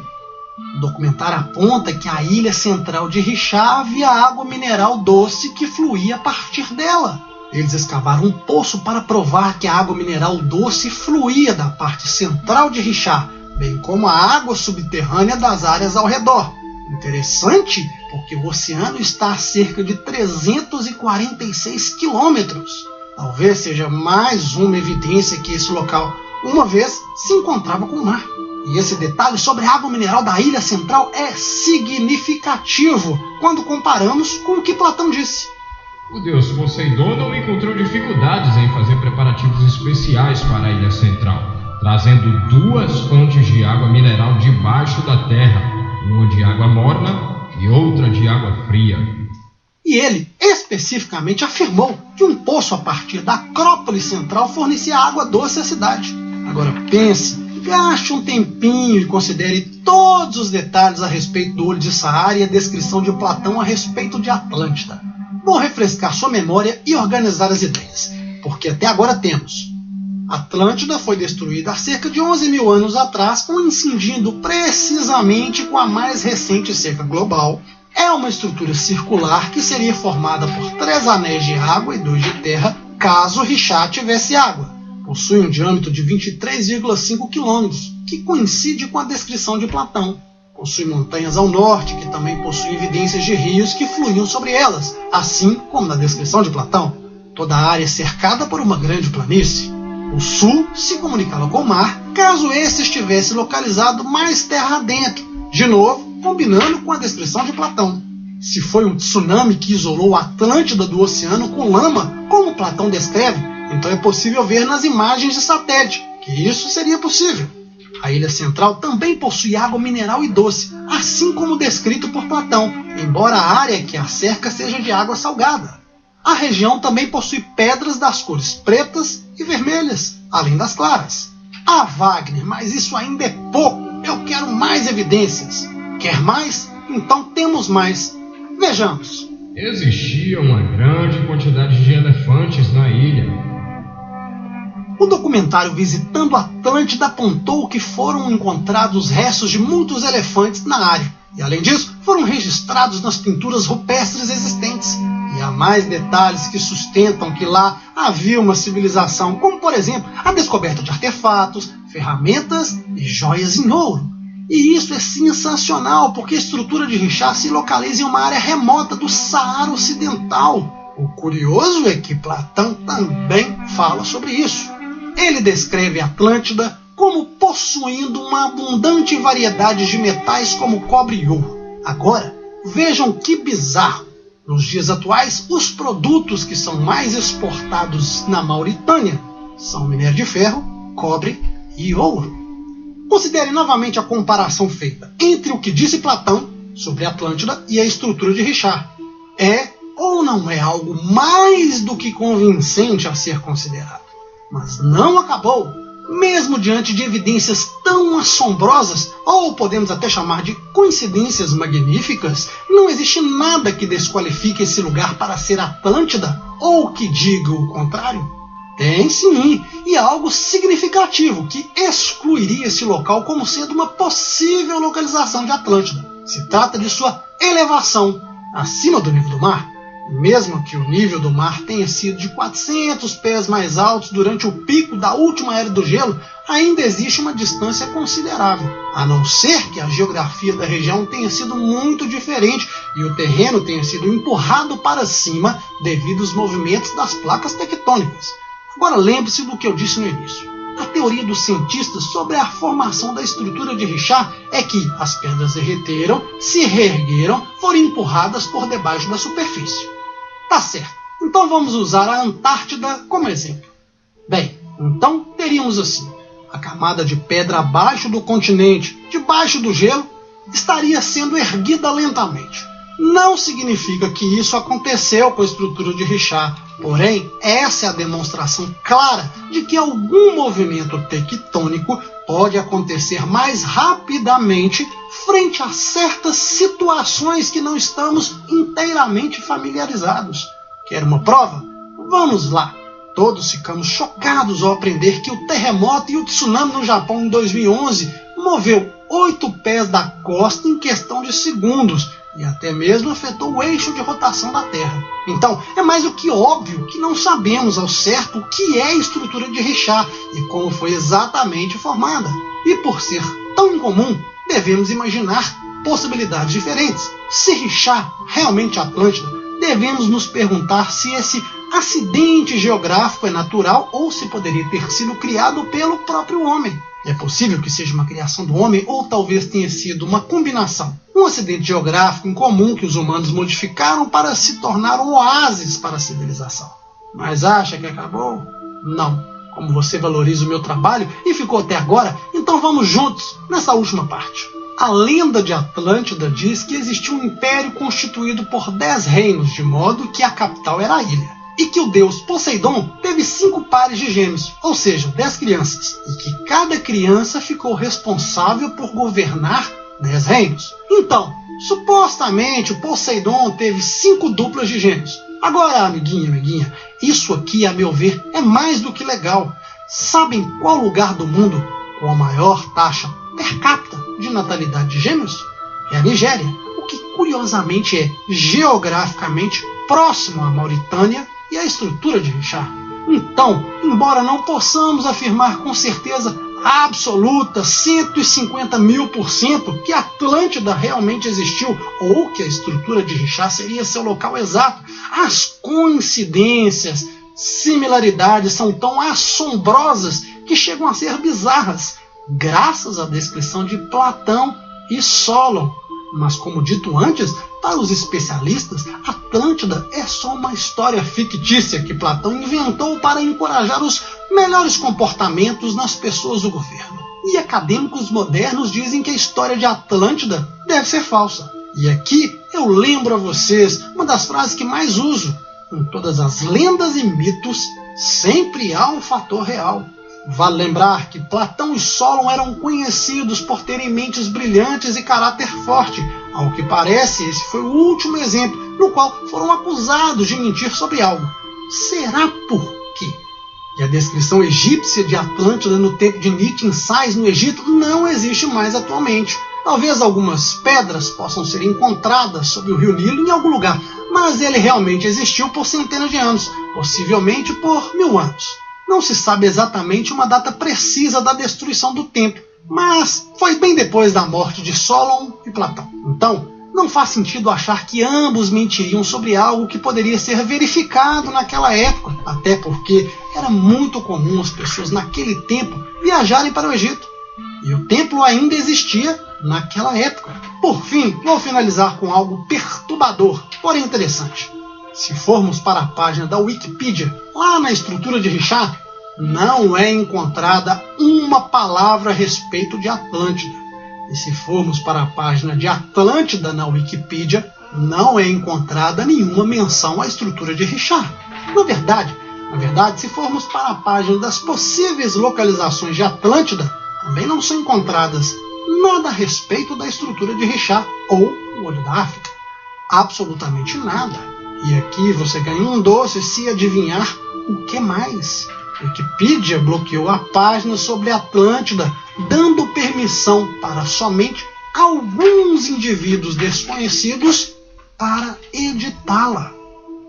O documentário aponta que a ilha central de Richat havia água mineral doce que fluía a partir dela. Eles escavaram um poço para provar que a água mineral doce fluía da parte central de Richat, bem como a água subterrânea das áreas ao redor. Interessante, porque o oceano está a cerca de 346 quilômetros. Talvez seja mais uma evidência que esse local, uma vez, se encontrava com o mar. E esse detalhe sobre a água mineral da ilha central é significativo quando comparamos com o que Platão disse. O deus Poseidon não encontrou dificuldades em fazer preparativos especiais para a ilha central, trazendo 2 fontes de água mineral debaixo da terra, uma de água morna e outra de água fria. E ele, especificamente, afirmou que um poço a partir da Acrópole Central fornecia água doce à cidade. Agora pense, gaste um tempinho e considere todos os detalhes a respeito do Olho de Saara e a descrição de Platão a respeito de Atlântida. Vou refrescar sua memória e organizar as ideias, porque até agora temos: Atlântida foi destruída há cerca de 11 mil anos atrás, coincidindo precisamente com a mais recente seca global. É uma estrutura circular que seria formada por 3 anéis de água e 2 de terra, caso Richat tivesse água. Possui um diâmetro de 23,5 km, que coincide com a descrição de Platão. Possui montanhas ao norte, que também possuem evidências de rios que fluíam sobre elas, assim como na descrição de Platão. Toda a área é cercada por uma grande planície. O sul se comunicava com o mar, caso esse estivesse localizado mais terra adentro, de novo combinando com a descrição de Platão. Se foi um tsunami que isolou a Atlântida do oceano com lama, como Platão descreve, então é possível ver nas imagens de satélite que isso seria possível. A ilha central também possui água mineral e doce, assim como descrito por Platão, embora a área que a cerca seja de água salgada. A região também possui pedras das cores pretas e vermelhas, além das claras. Ah, Wagner, mas isso ainda é pouco. Eu quero mais evidências. Quer mais? Então temos mais. Vejamos. Existia uma grande quantidade de elefantes na ilha. O documentário Visitando Atlântida apontou que foram encontrados restos de muitos elefantes na área. E além disso, foram registrados nas pinturas rupestres existentes. E há mais detalhes que sustentam que lá havia uma civilização, como por exemplo a descoberta de artefatos, ferramentas e joias em ouro. E isso é sensacional, porque a estrutura de Richat se localiza em uma área remota do Saara Ocidental. O curioso é que Platão também fala sobre isso. Ele descreve Atlântida como possuindo uma abundante variedade de metais como cobre e ouro. Agora, vejam que bizarro. Nos dias atuais, os produtos que são mais exportados na Mauritânia são minério de ferro, cobre e ouro. Considere novamente a comparação feita entre o que disse Platão sobre Atlântida e a estrutura de Richat. É ou não é algo mais do que convincente a ser considerado? Mas não acabou. Mesmo diante de evidências tão assombrosas, ou podemos até chamar de coincidências magníficas, não existe nada que desqualifique esse lugar para ser Atlântida, ou que diga o contrário. Tem sim, e algo significativo que excluiria esse local como sendo uma possível localização de Atlântida. Se trata de sua elevação acima do nível do mar. Mesmo que o nível do mar tenha sido de 400 pés mais altos durante o pico da última era do gelo, ainda existe uma distância considerável, a não ser que a geografia da região tenha sido muito diferente e o terreno tenha sido empurrado para cima devido aos movimentos das placas tectônicas. Agora lembre-se do que eu disse no início. A teoria dos cientistas sobre a formação da estrutura de Richat é que as pedras derreteram, se reergueram, foram empurradas por debaixo da superfície. Tá certo, então vamos usar a Antártida como exemplo. Bem, então teríamos assim: a camada de pedra abaixo do continente, debaixo do gelo, estaria sendo erguida lentamente. Não significa que isso aconteceu com a estrutura de Richat, Porém, essa é a demonstração clara de que algum movimento tectônico pode acontecer mais rapidamente frente a certas situações que não estamos inteiramente familiarizados. Quer uma prova? Vamos lá! Todos ficamos chocados ao aprender que o terremoto e o tsunami no Japão em 2011 moveu 8 pés da costa em questão de segundos e até mesmo afetou o eixo de rotação da Terra. Então, é mais do que óbvio que não sabemos ao certo o que é a estrutura de Richat e como foi exatamente formada. E por ser tão incomum, devemos imaginar possibilidades diferentes. Se Richat realmente é Atlântida, devemos nos perguntar se esse acidente geográfico é natural ou se poderia ter sido criado pelo próprio homem. É possível que seja uma criação do homem ou talvez tenha sido uma combinação. Um acidente geográfico incomum que os humanos modificaram para se tornar um oásis para a civilização. Mas acha que acabou? Não. Como você valoriza o meu trabalho e ficou até agora, então vamos juntos nessa última parte. A lenda de Atlântida diz que existiu um império constituído por 10 reinos, de modo que a capital era a ilha. E que o deus Poseidon teve 5 pares de gêmeos, ou seja, 10 crianças, e que cada criança ficou responsável por governar 10 reinos. Então, supostamente o Poseidon teve 5 duplas de gêmeos. Agora, amiguinha, isso aqui, a meu ver, é mais do que legal. Sabem qual lugar do mundo com a maior taxa per capita de natalidade de gêmeos? É a Nigéria, o que curiosamente é geograficamente próximo à Mauritânia e a estrutura de Richat. Então, embora não possamos afirmar com certeza absoluta, 150.000%, que a Atlântida realmente existiu ou que a estrutura de Richat seria seu local exato, as coincidências, similaridades são tão assombrosas que chegam a ser bizarras, graças à descrição de Platão e Solon. Mas, como dito antes, para os especialistas, Atlântida é só uma história fictícia que Platão inventou para encorajar os melhores comportamentos nas pessoas do governo. E acadêmicos modernos dizem que a história de Atlântida deve ser falsa. E aqui eu lembro a vocês uma das frases que mais uso. Em todas as lendas e mitos, sempre há um fator real. Vale lembrar que Platão e Solon eram conhecidos por terem mentes brilhantes e caráter forte. Ao que parece, esse foi o último exemplo no qual foram acusados de mentir sobre algo. Será por quê? E a descrição egípcia de Atlântida no tempo de Nietzsche em Sais, no Egito, não existe mais atualmente. Talvez algumas pedras possam ser encontradas sob o rio Nilo em algum lugar, mas ele realmente existiu por centenas de anos, possivelmente por 1000 anos. Não se sabe exatamente uma data precisa da destruição do templo, mas foi bem depois da morte de Solon e Platão. Então, não faz sentido achar que ambos mentiriam sobre algo que poderia ser verificado naquela época, até porque era muito comum as pessoas naquele tempo viajarem para o Egito. E o templo ainda existia naquela época. Por fim, vou finalizar com algo perturbador, porém interessante. Se formos para a página da Wikipedia, lá na estrutura de Richat, não é encontrada uma palavra a respeito de Atlântida. E se formos para a página de Atlântida na Wikipedia, não é encontrada nenhuma menção à estrutura de Richat. Na verdade, se formos para a página das possíveis localizações de Atlântida, também não são encontradas nada a respeito da estrutura de Richat ou o Olho da África. Absolutamente nada. E aqui você ganha um doce se adivinhar o que mais. Wikipedia bloqueou a página sobre Atlântida, dando permissão para somente alguns indivíduos desconhecidos para editá-la.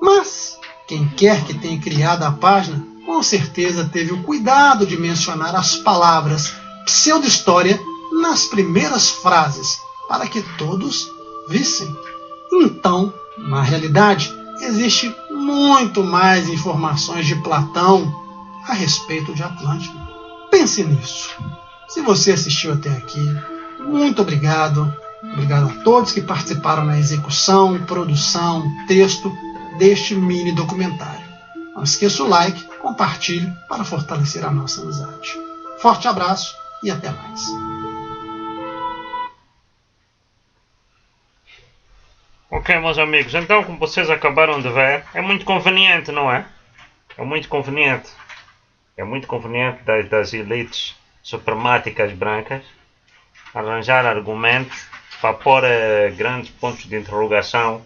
Mas quem quer que tenha criado a página, com certeza teve o cuidado de mencionar as palavras pseudo-história nas primeiras frases, para que todos vissem. Então, na realidade, existe muito mais informações de Platão a respeito de Atlântida. Pense nisso. Se você assistiu até aqui, muito obrigado. Obrigado a todos que participaram na execução e produção, texto deste mini documentário. Não esqueça o like, compartilhe para fortalecer a nossa amizade. Forte abraço e até mais. Ok, meus amigos, então como vocês acabaram de ver, é muito conveniente, não é? É muito conveniente. É muito conveniente das elites suprematicas brancas arranjar argumentos para pôr grandes pontos de interrogação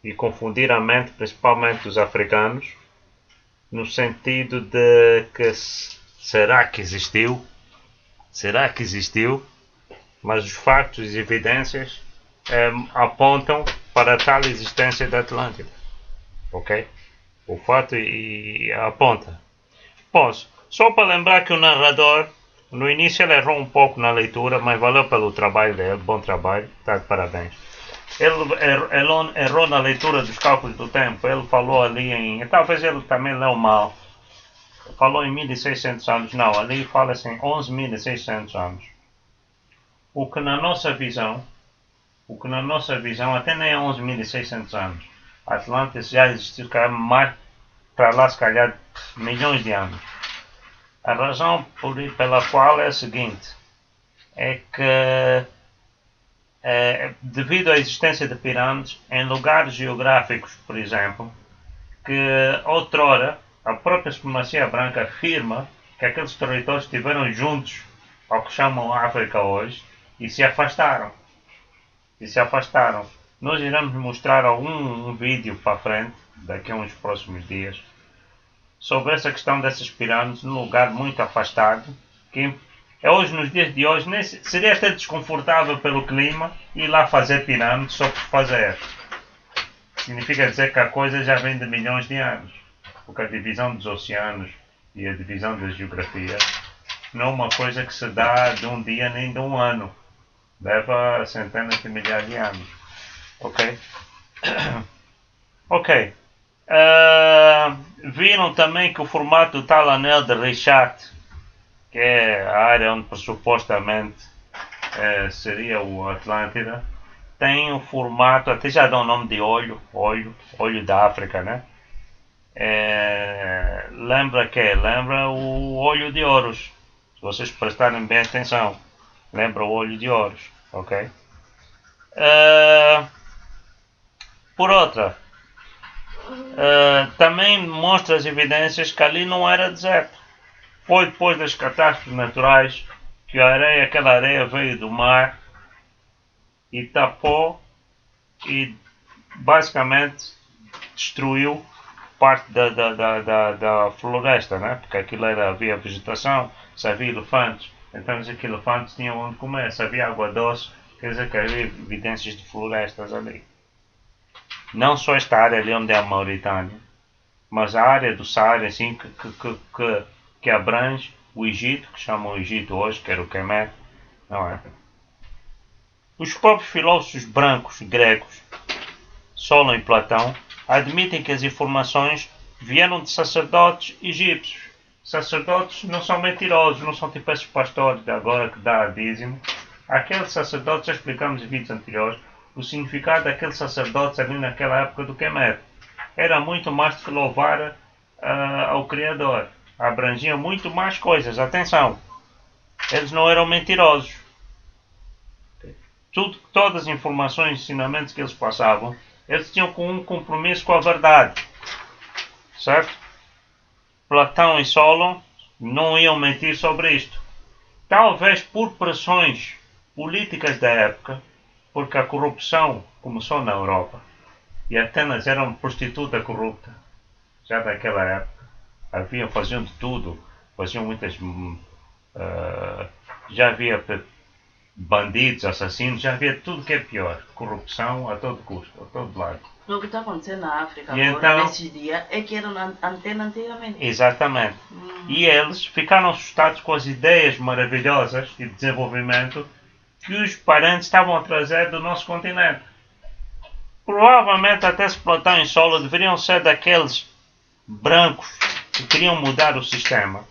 e confundir a mente, principalmente dos africanos, no sentido de que será que existiu? Será que existiu? Mas os factos e evidências apontam para a tal existência da Atlântida. Ok? O fato aponta. Posso. Só para lembrar que o narrador, no início ele errou um pouco na leitura, mas valeu pelo trabalho dele, bom trabalho, está de parabéns. Ele errou na leitura dos cálculos do tempo, ele falou ali talvez ele também leu mal. Falou em 1600 anos, não, ali fala-se em 11.600 anos. O que na nossa visão, até nem é 11.600 anos. A Atlântida já existiu mais para lá, se calhar, milhões de anos. A razão pela qual é a seguinte, é que devido à existência de pirâmides em lugares geográficos, por exemplo, que outrora a própria supremacia branca afirma que aqueles territórios estiveram juntos ao que chamam África hoje e se afastaram. Nós iremos mostrar um vídeo para frente, daqui a uns próximos dias, sobre essa questão dessas pirâmides num lugar muito afastado, que hoje, nos dias de hoje, seria até desconfortável pelo clima ir lá fazer pirâmides só por fazer. Significa dizer que a coisa já vem de milhões de anos, porque a divisão dos oceanos e a divisão da geografia não é uma coisa que se dá de um dia nem de um ano. Leva centenas de milhares de anos. Ok? Ok. Viram também que o formato do tal anel de Richat, que é a área onde supostamente seria o Atlântida, tem o formato, até já dá o nome de olho da África, né? Lembra o olho de Horus. Se vocês prestarem bem atenção, lembra o olho de Horus, ok? Por outra, também mostra as evidências que ali não era deserto. Foi depois das catástrofes naturais que aquela areia veio do mar e tapou e basicamente destruiu parte da floresta, né? Porque aquilo havia vegetação, se havia elefantes, então os elefantes tinham onde comer, se havia água doce, quer dizer que havia evidências de florestas ali. Não só esta área ali onde é a Mauritânia, mas a área do Saara, assim, que abrange o Egito, que chamam o Egito hoje, que era o Kemet, não é? Os próprios filósofos brancos gregos, Solon e Platão, admitem que as informações vieram de sacerdotes egípcios. Sacerdotes não são mentirosos, não são tipo esses pastores de agora que dá dízimo. Aqueles sacerdotes, já explicamos em vídeos anteriores, o significado daqueles sacerdotes ali naquela época do Kemet era muito mais de que louvar ao Criador. Abrangiam muito mais coisas. Atenção, eles não eram mentirosos. Todas as informações e ensinamentos que eles passavam, eles tinham um compromisso com a verdade. Certo? Platão e Solon não iam mentir sobre isto. Talvez por pressões políticas da época, porque a corrupção começou na Europa. E Atenas era uma prostituta corrupta. Já daquela época. Faziam de tudo. Faziam muitas... já havia bandidos, assassinos, já havia tudo que é pior. Corrupção a todo custo, a todo lado. O que está acontecendo na África E agora, então- nesses dias, é que era na antena antigamente. Exatamente. E eles ficaram assustados com as ideias maravilhosas de desenvolvimento que os parentes estavam a trazer do nosso continente. Provavelmente até se Platão e Solon deveriam ser daqueles brancos que queriam mudar o sistema.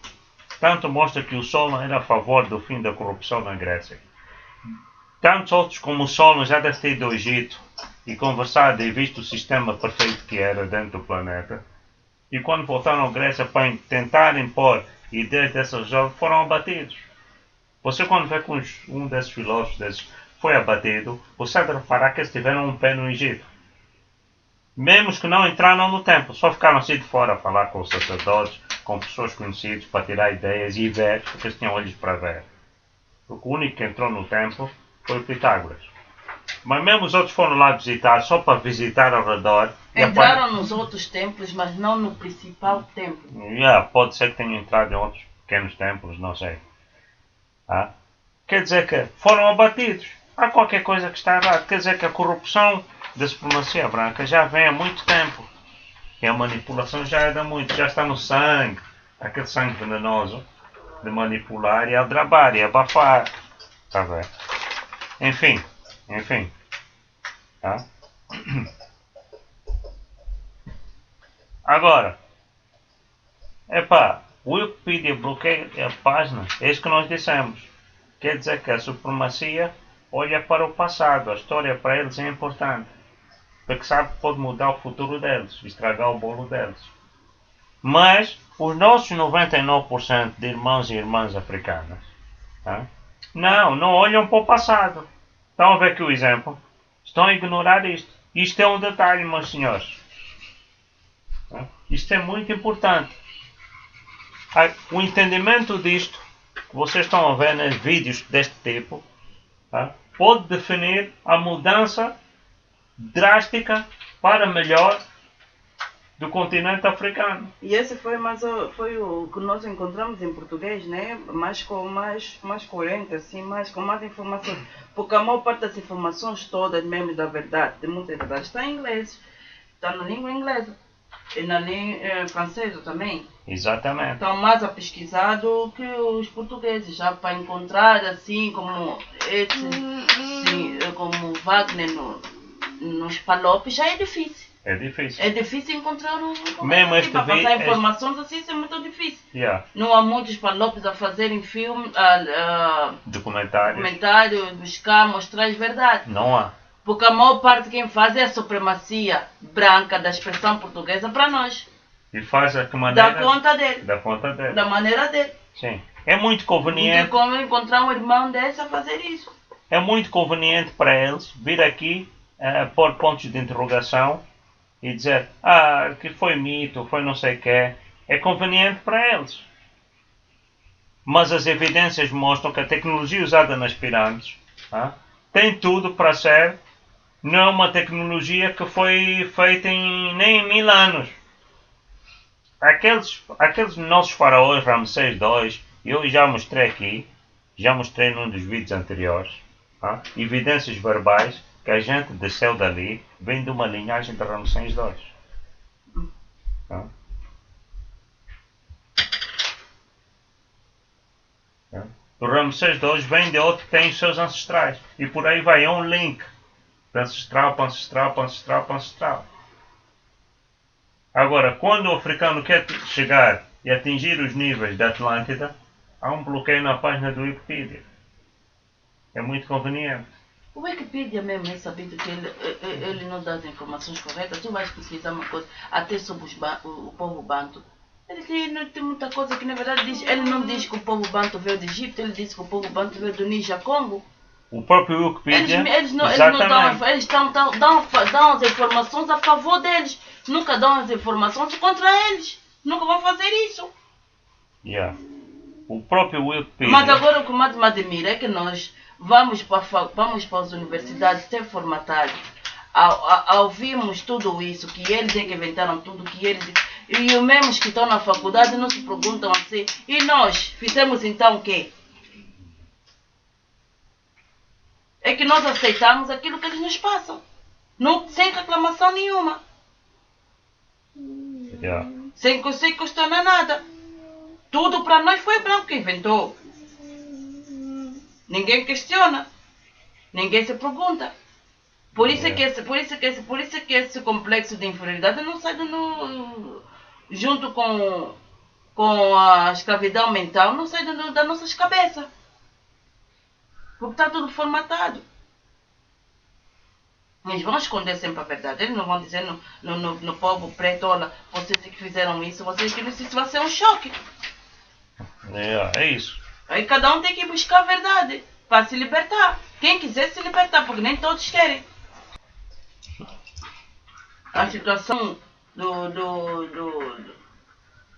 Tanto mostra que o Solon era a favor do fim da corrupção na Grécia. Tantos outros como o Solon já devem ter ido ao Egito e conversado e visto o sistema perfeito que era dentro do planeta. E quando voltaram à Grécia para tentar impor ideias dessas jovens, foram abatidos. Você quando vê que um desses filósofos foi abatido, você deve reparar que eles tiveram um pé no Egito. Mesmo os que não entraram no templo, só ficaram assim de fora a falar com os sacerdotes, com pessoas conhecidas, para tirar ideias e ver, porque eles tinham olhos para ver. Porque o único que entrou no templo foi o Pitágoras. Mas mesmo os outros foram lá visitar, só para visitar ao redor. Entraram nos outros templos, mas não no principal templo. Pode ser que tenham entrado em outros pequenos templos, não sei. Quer dizer que foram abatidos. Há qualquer coisa que está errado. Quer dizer que a corrupção da supremacia branca já vem há muito tempo. E a manipulação já é de muito. Já está no sangue. Aquele sangue venenoso de manipular e aldrabar e abafar. Está a ver? Enfim. Tá? Agora. O Wikipedia bloqueia a página. É isso que nós dissemos. Quer dizer que a supremacia olha para o passado. A história para eles é importante. Porque sabe que pode mudar o futuro deles. Estragar o bolo deles. Mas os nossos 99% de irmãos e irmãs africanas não olham para o passado. Estão a ver aqui o exemplo? Estão a ignorar isto. Isto é um detalhe, meus senhores. Isto é muito importante. O entendimento disto, que vocês estão a ver nos vídeos deste tipo, pode definir a mudança drástica para melhor do continente africano. E esse foi o que nós encontramos em português, né? Mais coerente, assim, com mais informações. Porque a maior parte das informações todas, mesmo da verdade, de muitas verdades, está em inglês. Está na língua inglesa. E na língua francesa também. Exatamente. Estão mais a pesquisar do que os portugueses, já para encontrar assim como como Wagner nos Palopes já é difícil. É difícil. É difícil encontrar mesmo este para passar informações assim, isso é muito difícil. Não há muitos Palopes a fazerem filme, documentário, buscar, mostrar as verdades. Não há. Porque a maior parte de quem faz é a supremacia branca da expressão portuguesa para nós. E faz a que maneira? Da conta dele. Da maneira dele. Sim. É muito conveniente. Não tem como encontrar um irmão desse a fazer isso. É muito conveniente para eles vir aqui pôr pontos de interrogação e dizer que foi mito, foi não sei o quê. É conveniente para eles. Mas as evidências mostram que a tecnologia usada nas pirâmides tem tudo para ser. Não é uma tecnologia que foi feita nem em 1000 anos. Aqueles nossos faraós, Ramsés II, eu já mostrei aqui, já mostrei num dos vídeos anteriores, evidências verbais que a gente desceu dali, vem de uma linhagem de Ramsés II. O Ramsés II vem de outro que tem os seus ancestrais. E por aí vai, é um link. De ancestral para ancestral para ancestral para ancestral. Agora, quando o africano quer chegar e atingir os níveis da Atlântida, há um bloqueio na página do Wikipedia. É muito conveniente. O Wikipedia mesmo é sabido que ele não dá as informações corretas. Tu vais pesquisar uma coisa, até sobre o povo banto. Ele tem muita coisa que na verdade diz. Ele não diz que o povo banto veio do Egito, ele diz que o povo banto veio do Níger Congo. O próprio Wikipedia. Eles não dão as informações a favor deles. Nunca dão as informações contra eles. Nunca vão fazer isso. O próprio Wikipedia. Mas agora o que mais me admira é que nós vamos para as universidades ser formatados. Ouvimos tudo isso, que eles é que inventaram tudo, que eles. E os mesmos que estão na faculdade não se perguntam assim. E nós fizemos então o quê? É que nós aceitamos aquilo que eles nos passam. Sem reclamação nenhuma. Sem questionar nada. Tudo para nós foi branco que inventou. Ninguém questiona. Ninguém se pergunta. Por isso é que esse complexo de inferioridade não sai junto com a escravidão mental, não sai das nossas cabeças. Porque está tudo formatado. Eles vão esconder sempre a verdade. Eles não vão dizer no povo preto, olha, vocês que fizeram isso, vocês que isso vai ser um choque. É isso. Aí cada um tem que buscar a verdade para se libertar. Quem quiser se libertar, porque nem todos querem. a situação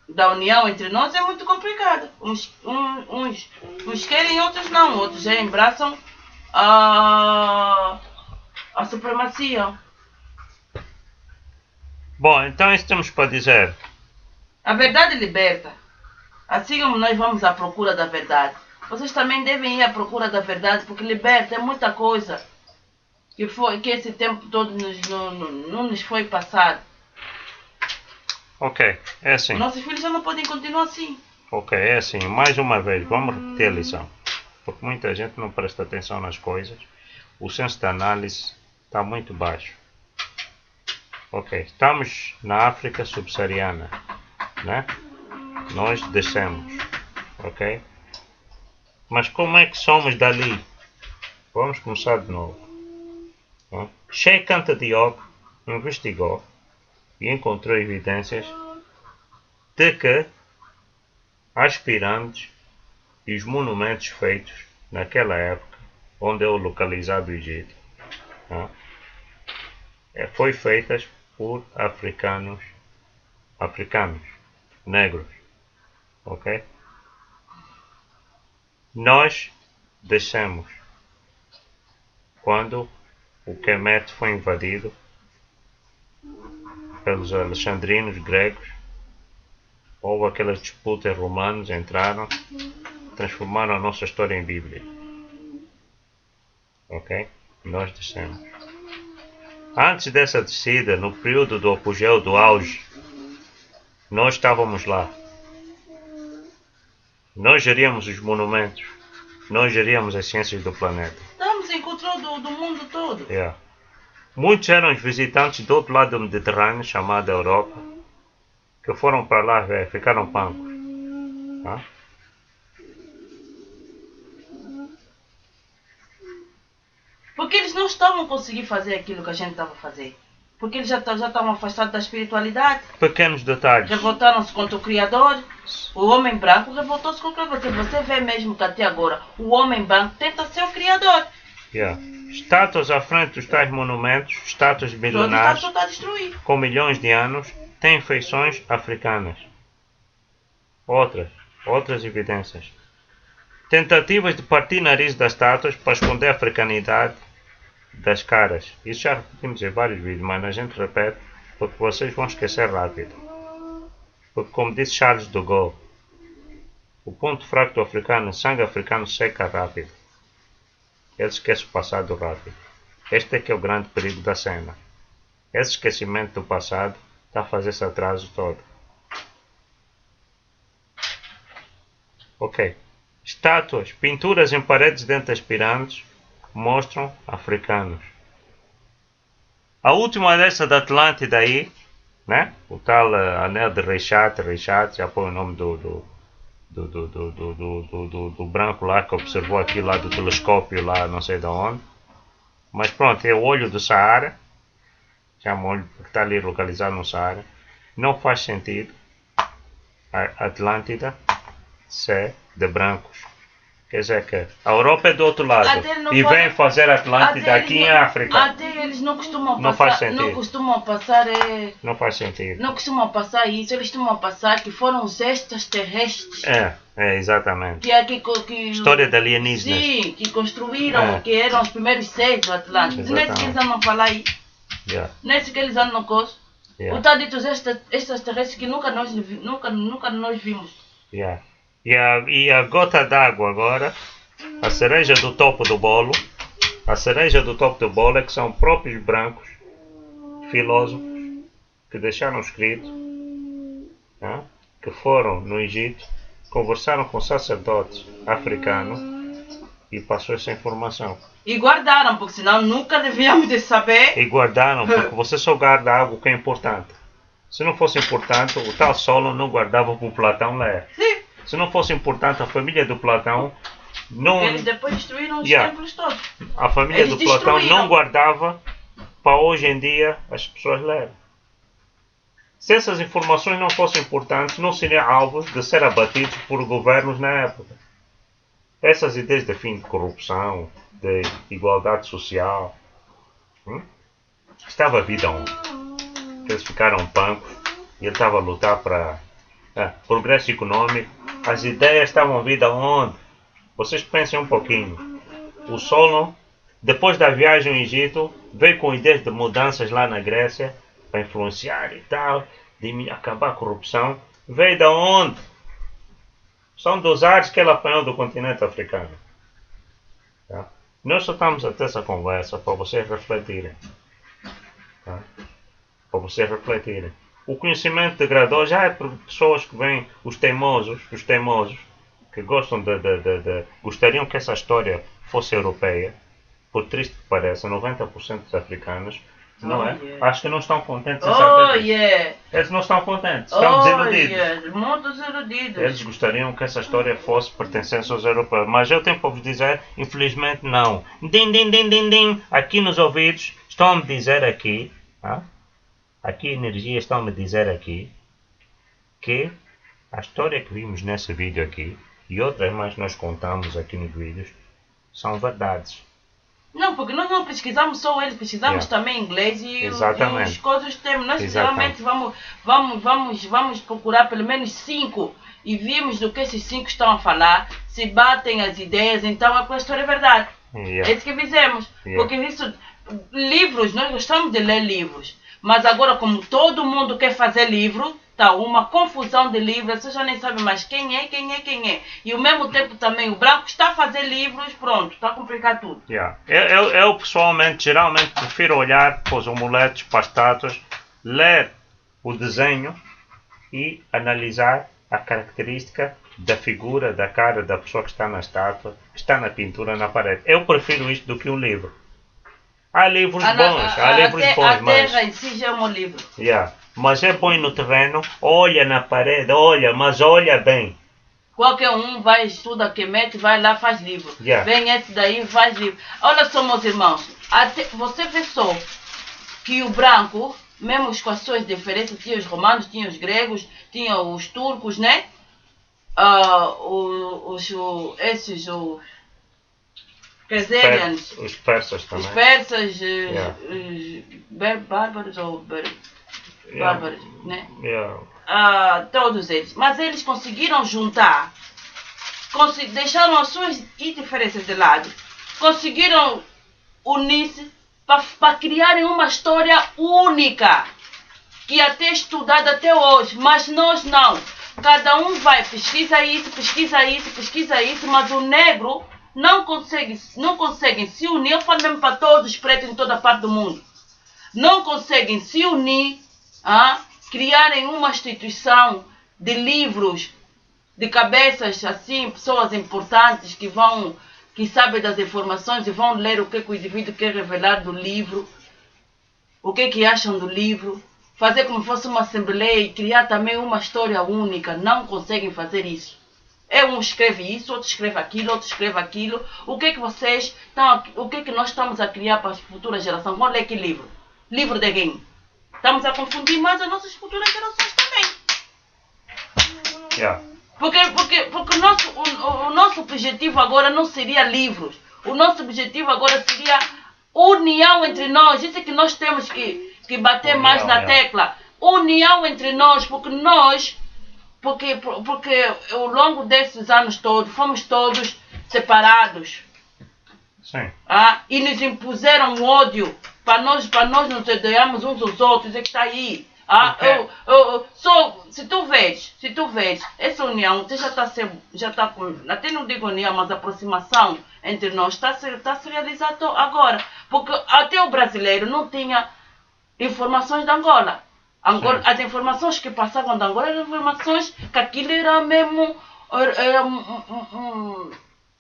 da união entre nós é muito complicada. Uns querem, outros não. Outros já embraçam a supremacia. Bom, então isso temos para dizer. A verdade liberta. Assim como nós vamos à procura da verdade, vocês também devem ir à procura da verdade, porque liberta é muita coisa que esse tempo todo não nos foi passado. Ok, é assim. Nossos filhos já não podem continuar assim. Ok, é assim. Mais uma vez, vamos repetir a lição. Porque muita gente não presta atenção nas coisas. O senso de análise está muito baixo. Ok, estamos na África subsaariana, né? Nós descemos, ok? Mas como é que somos dali? Vamos começar de novo. Sheikh Anta Diop investigou e encontrou evidências de que as pirâmides e os monumentos feitos naquela época, onde é o localizado o Egito, foi feitas por africanos negros, ok? Nós descemos quando o Kemet foi invadido pelos alexandrinos gregos. Houve aquelas disputas, romanos entraram, transformaram a nossa história em Bíblia, ok? Nós descemos. Antes dessa descida, no período do apogeu, do auge, nós estávamos lá. Nós geríamos os monumentos. Nós geríamos as ciências do planeta. Estamos em controle do mundo todo. Yeah. Muitos eram os visitantes do outro lado do Mediterrâneo, chamada Europa, que foram para lá ver, ficaram pancos. Porque eles não estavam a conseguir fazer aquilo que a gente estava a fazer. Porque eles já estavam afastados da espiritualidade. Pequenos detalhes. Revoltaram-se contra o Criador. O homem branco revoltou-se contra o Criador. Você vê mesmo que até agora o homem branco tenta ser o Criador. Yeah. Estátuas à frente dos tais monumentos, estátuas milenares, com milhões de anos, têm feições africanas. Outras evidências. Tentativas de partir nariz das estátuas para esconder a africanidade das caras. Isso já repetimos em vários vídeos, mas a gente repete porque vocês vão esquecer rápido. Porque, como disse Charles de Gaulle, o ponto fraco do africano, o sangue africano seca rápido. Ele esquece o passado rápido. Este é que é o grande perigo da cena. Esse esquecimento do passado está a fazer esse atraso todo. Ok. Estátuas, pinturas em paredes dentro das pirâmides mostram africanos. A última dessa da Atlântida aí, né? O tal anel de Reichat, já põe o nome do branco lá que observou aquilo lá do telescópio lá não sei de onde. Mas pronto, é o olho do Saara. Chama olho porque está ali localizado no Saara. Não faz sentido a Atlântida ser de brancos. Quer dizer que a Europa é do outro lado e vem fazer Atlântida aqui em África. Até eles não costumam passar. Não faz sentido. Não costumam passar. Não faz sentido. Não costumam passar isso. Eles costumam passar que foram os extraterrestres. Exatamente. Que história de alienígenas. Sim, que construíram, que eram os primeiros seres do Atlântico. Nesse que eles andam a falar aí. Nesse que eles andam com os. O tal dito extraterrestres que nunca nós vimos. E a gota d'água agora, a cereja do topo do bolo, é que são próprios brancos, filósofos, que deixaram escrito, que foram no Egito, conversaram com sacerdotes africanos e passou essa informação. E guardaram, porque senão nunca devíamos de saber. E guardaram, porque você só guarda algo que é importante. Se não fosse importante, o tal Solon não guardava para o Platão ler. Sim. Se não fosse importante, a família do Platão não... Eles depois destruíram os templos todos. A família do Platão não guardava para hoje em dia as pessoas lerem. Se essas informações não fossem importantes, não seriam alvos de ser abatidos por governos na época. Essas ideias de fim de corrupção, de igualdade social, estava a vida onde? que eles ficaram pancos e ele estava a lutar para progresso econômico. As ideias estavam vindo aonde? Vocês pensem um pouquinho. O Solon, depois da viagem ao Egito, veio com ideias de mudanças lá na Grécia para influenciar e tal, de acabar a corrupção. Veio da onde? São dos ares que ele apanhou do continente africano. Tá? Nós só estamos a ter essa conversa para vocês refletirem. Tá? Para vocês refletirem. O conhecimento degradou já é por pessoas que vêm, os teimosos, que gostam gostariam que essa história fosse europeia, por triste que pareça, 90% dos africanos, não é? Yeah. Acho que não estão contentes em saber disso. Yeah. Eles não estão contentes, estão desiludidos. Yeah. Muito desiludidos. Eles gostariam que essa história fosse pertencesse aos europeus, mas eu tenho para vos dizer, infelizmente não. Din, din, din, din, din. Aqui nos ouvidos estão-me dizer aqui, aqui a energia estão-me dizer aqui, que a história que vimos nesse vídeo aqui, e outras mais que nós contamos aqui nos vídeos, são verdades. Não, porque nós não pesquisamos só eles, pesquisamos também inglês e as coisas temos. Nós geralmente vamos procurar pelo menos 5 e vimos do que esses 5 estão a falar, se batem as ideias, então a história é verdade. É isso que fizemos. Porque isso, livros, nós gostamos de ler livros, mas agora como todo mundo quer fazer livro, tá uma confusão de livros, você já nem sabe mais quem é. E ao mesmo tempo também o branco está a fazer livros, pronto, está a complicar tudo. Eu pessoalmente, geralmente, prefiro olhar para os amuletos, para as estátuas, ler o desenho e analisar a característica da figura, da cara da pessoa que está na estátua, que está na pintura, na parede. Eu prefiro isto do que um livro. Há livros bons, a terra em si já é um livro. Mas é põe no terreno, olha na parede, mas olha bem. Qualquer um vai, estuda, que mete, vai lá, faz livro. Vem esse daí, faz livro. Olha só, meus irmãos, você vê só que o branco, mesmo com as suas diferenças, tinha os romanos, tinha os gregos, tinha os turcos, né? Os persas também. Os persas, bárbaros ou bárbaros, né? Todos eles. Mas eles conseguiram juntar, deixaram as suas diferenças de lado, conseguiram unir-se para criarem uma história única, que até é estudada até hoje, mas nós não. Cada um vai, pesquisa isso, mas o negro não conseguem se unir. Eu falo mesmo para todos os pretos em toda parte do mundo. Não conseguem se unir, criarem uma instituição de livros, de cabeças assim, pessoas importantes que sabem das informações e vão ler o que o indivíduo quer revelar do livro, o que acham do livro, fazer como se fosse uma assembleia e criar também uma história única. Não conseguem fazer isso. Um escreve isso, outro escreve aquilo, outro escreve aquilo. O que nós estamos a criar para as futuras gerações? Vamos ler que livro? Livro de quem? Estamos a confundir mais as nossas futuras gerações também. Porque o nosso objetivo agora não seria livros. O nosso objetivo agora seria união entre nós. Isso é que nós temos que bater união, mais na tecla. União entre nós, porque ao longo desses anos todos, fomos todos separados. Sim. E nos impuseram ódio para nós nos odiarmos uns aos outros. É que está aí. Se tu vês essa união, você já está com, até não digo união, mas aproximação entre nós está se realizando agora. Porque até o brasileiro não tinha informações de Angola. As informações que passavam de Angola eram informações que aquilo era mesmo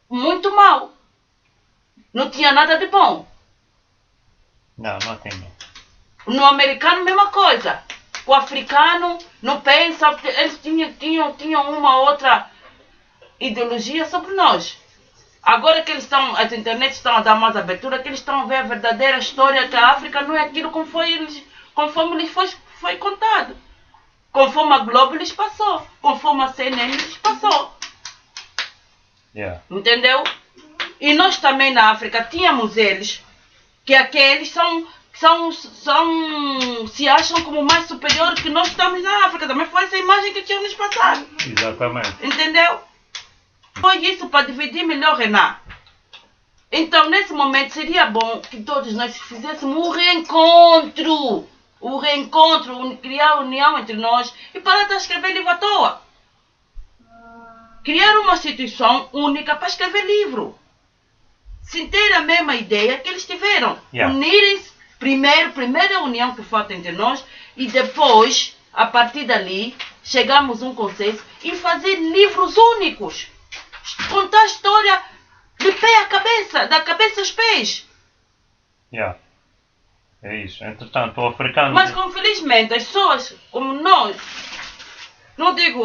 muito mau. Não tinha nada de bom. Não tinha. No americano, mesma coisa. O africano não pensa, eles tinham uma outra ideologia sobre nós. Agora que as internets estão a dar mais abertura, que eles estão a ver a verdadeira história, que a África não é aquilo conforme lhes foi contado. Conforme a Globo lhes passou. Conforme a CNN lhes passou. Entendeu? E nós também na África tínhamos eles, que aqueles se acham como mais superiores que nós que estamos na África. Também foi essa imagem que tinham nos passado. Exatamente. Entendeu? Foi isso para dividir melhor, Renan. Então, nesse momento, seria bom que todos nós fizéssemos um reencontro. Criar união entre nós e parar de escrever livro à toa. Criar uma instituição única para escrever livro. Sem ter a mesma ideia que eles tiveram. Yeah. Unirem-se, primeira união que falta entre nós, e depois, a partir dali, chegamos a um consenso e fazer livros únicos. Contar a história de pé a cabeça, da cabeça aos pés. Yeah. É isso. Entretanto, o africano... Mas, infelizmente, as pessoas como nós, não digo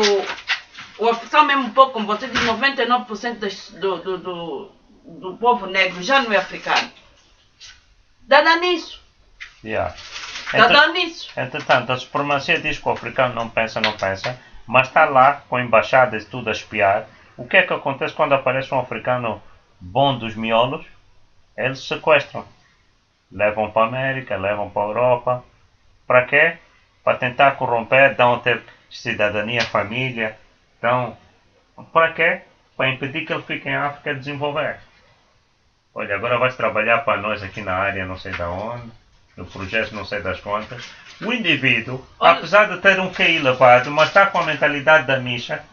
o africano mesmo um pouco, como você diz, 99% do povo negro já não é africano. Dá nisso. Yeah. Dá nisso. Entretanto, a supremacia diz que o africano não pensa, mas está lá com embaixadas e tudo a espiar. O que é que acontece quando aparece um africano bom dos miolos? Eles sequestram. Levam para a América, levam para a Europa. Para quê? Para tentar corromper, dão ter cidadania, família. Então, para quê? Para impedir que ele fique em África a desenvolver. Olha, agora vais trabalhar para nós aqui na área não sei de onde, no projeto não sei das quantas. O indivíduo, apesar de ter um QI elevado, mas está com a mentalidade da Misha,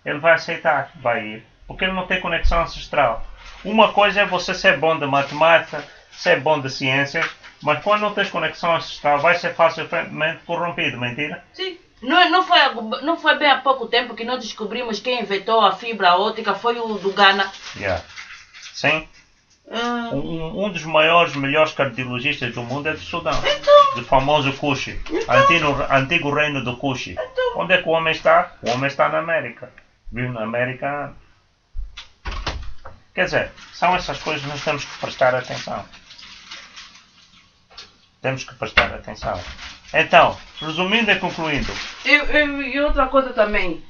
ele vai aceitar, vai ir. Porque ele não tem conexão ancestral. Uma coisa é você ser bom de matemática, ser bom de ciências, mas quando não tens conexão ancestral, vai ser facilmente corrompido, mentira? Sim. Não foi bem há pouco tempo que nós descobrimos quem inventou a fibra óptica, foi o do Ghana. Yeah. Sim. Um dos melhores cardiologistas do mundo é do Sudão. Então, do famoso Kushi. Antigo reino do Kushi. Então. Onde é que o homem está? O homem está na América. Vive na América há anos. Quer dizer, são essas coisas que nós temos que prestar atenção. Temos que prestar atenção. Então, resumindo e concluindo. E outra coisa também.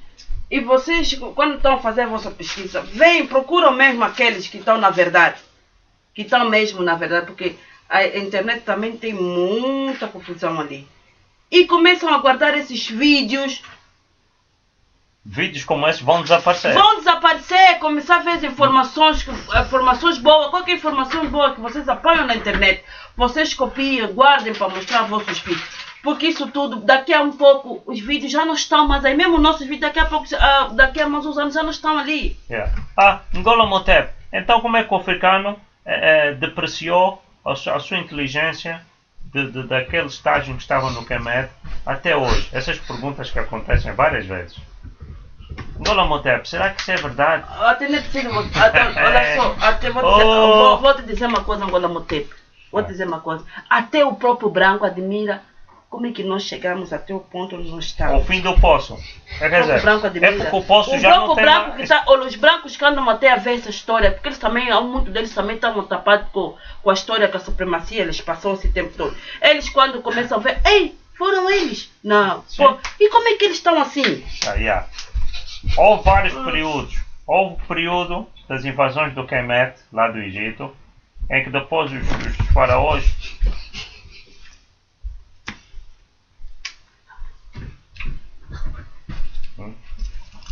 E vocês, quando estão a fazer a vossa pesquisa, procuram mesmo aqueles que estão na verdade. Que estão mesmo na verdade, porque a internet também tem muita confusão ali. E começam a guardar esses vídeos. Vídeos como esses vão desaparecer. Começar a ver as informações boas, qualquer informação boa que vocês apanham na internet, vocês copiem, guardem para mostrar aos vossos filhos. Porque isso tudo, daqui a um pouco, os vídeos já não estão mais aí. Mesmo nossos vídeos, daqui a mais uns anos já não estão ali. Yeah. N'Golo Motep. Então como é que o africano depreciou a sua inteligência daquele estágio que estava no Kemet até hoje? Essas perguntas que acontecem várias vezes. N'Golo Motep, será que isso é verdade? Olha só, vou te dizer uma coisa, N'Golo Motep. Vou te dizer uma coisa. Até o próprio branco admira como é que nós chegamos até o ponto onde nós estamos. O fim do poço. Quer dizer, é porque o poço já não tem mais... Os brancos que andam até a ver essa história, porque eles também, muitos deles também estavam tapados com a história da supremacia, eles passaram esse tempo todo. Eles quando começam a ver, foram eles. Não. Pô, e como é que eles estão assim? Yeah. Houve vários períodos. Houve o período das invasões do Kemet, lá do Egito, em que depois os faraós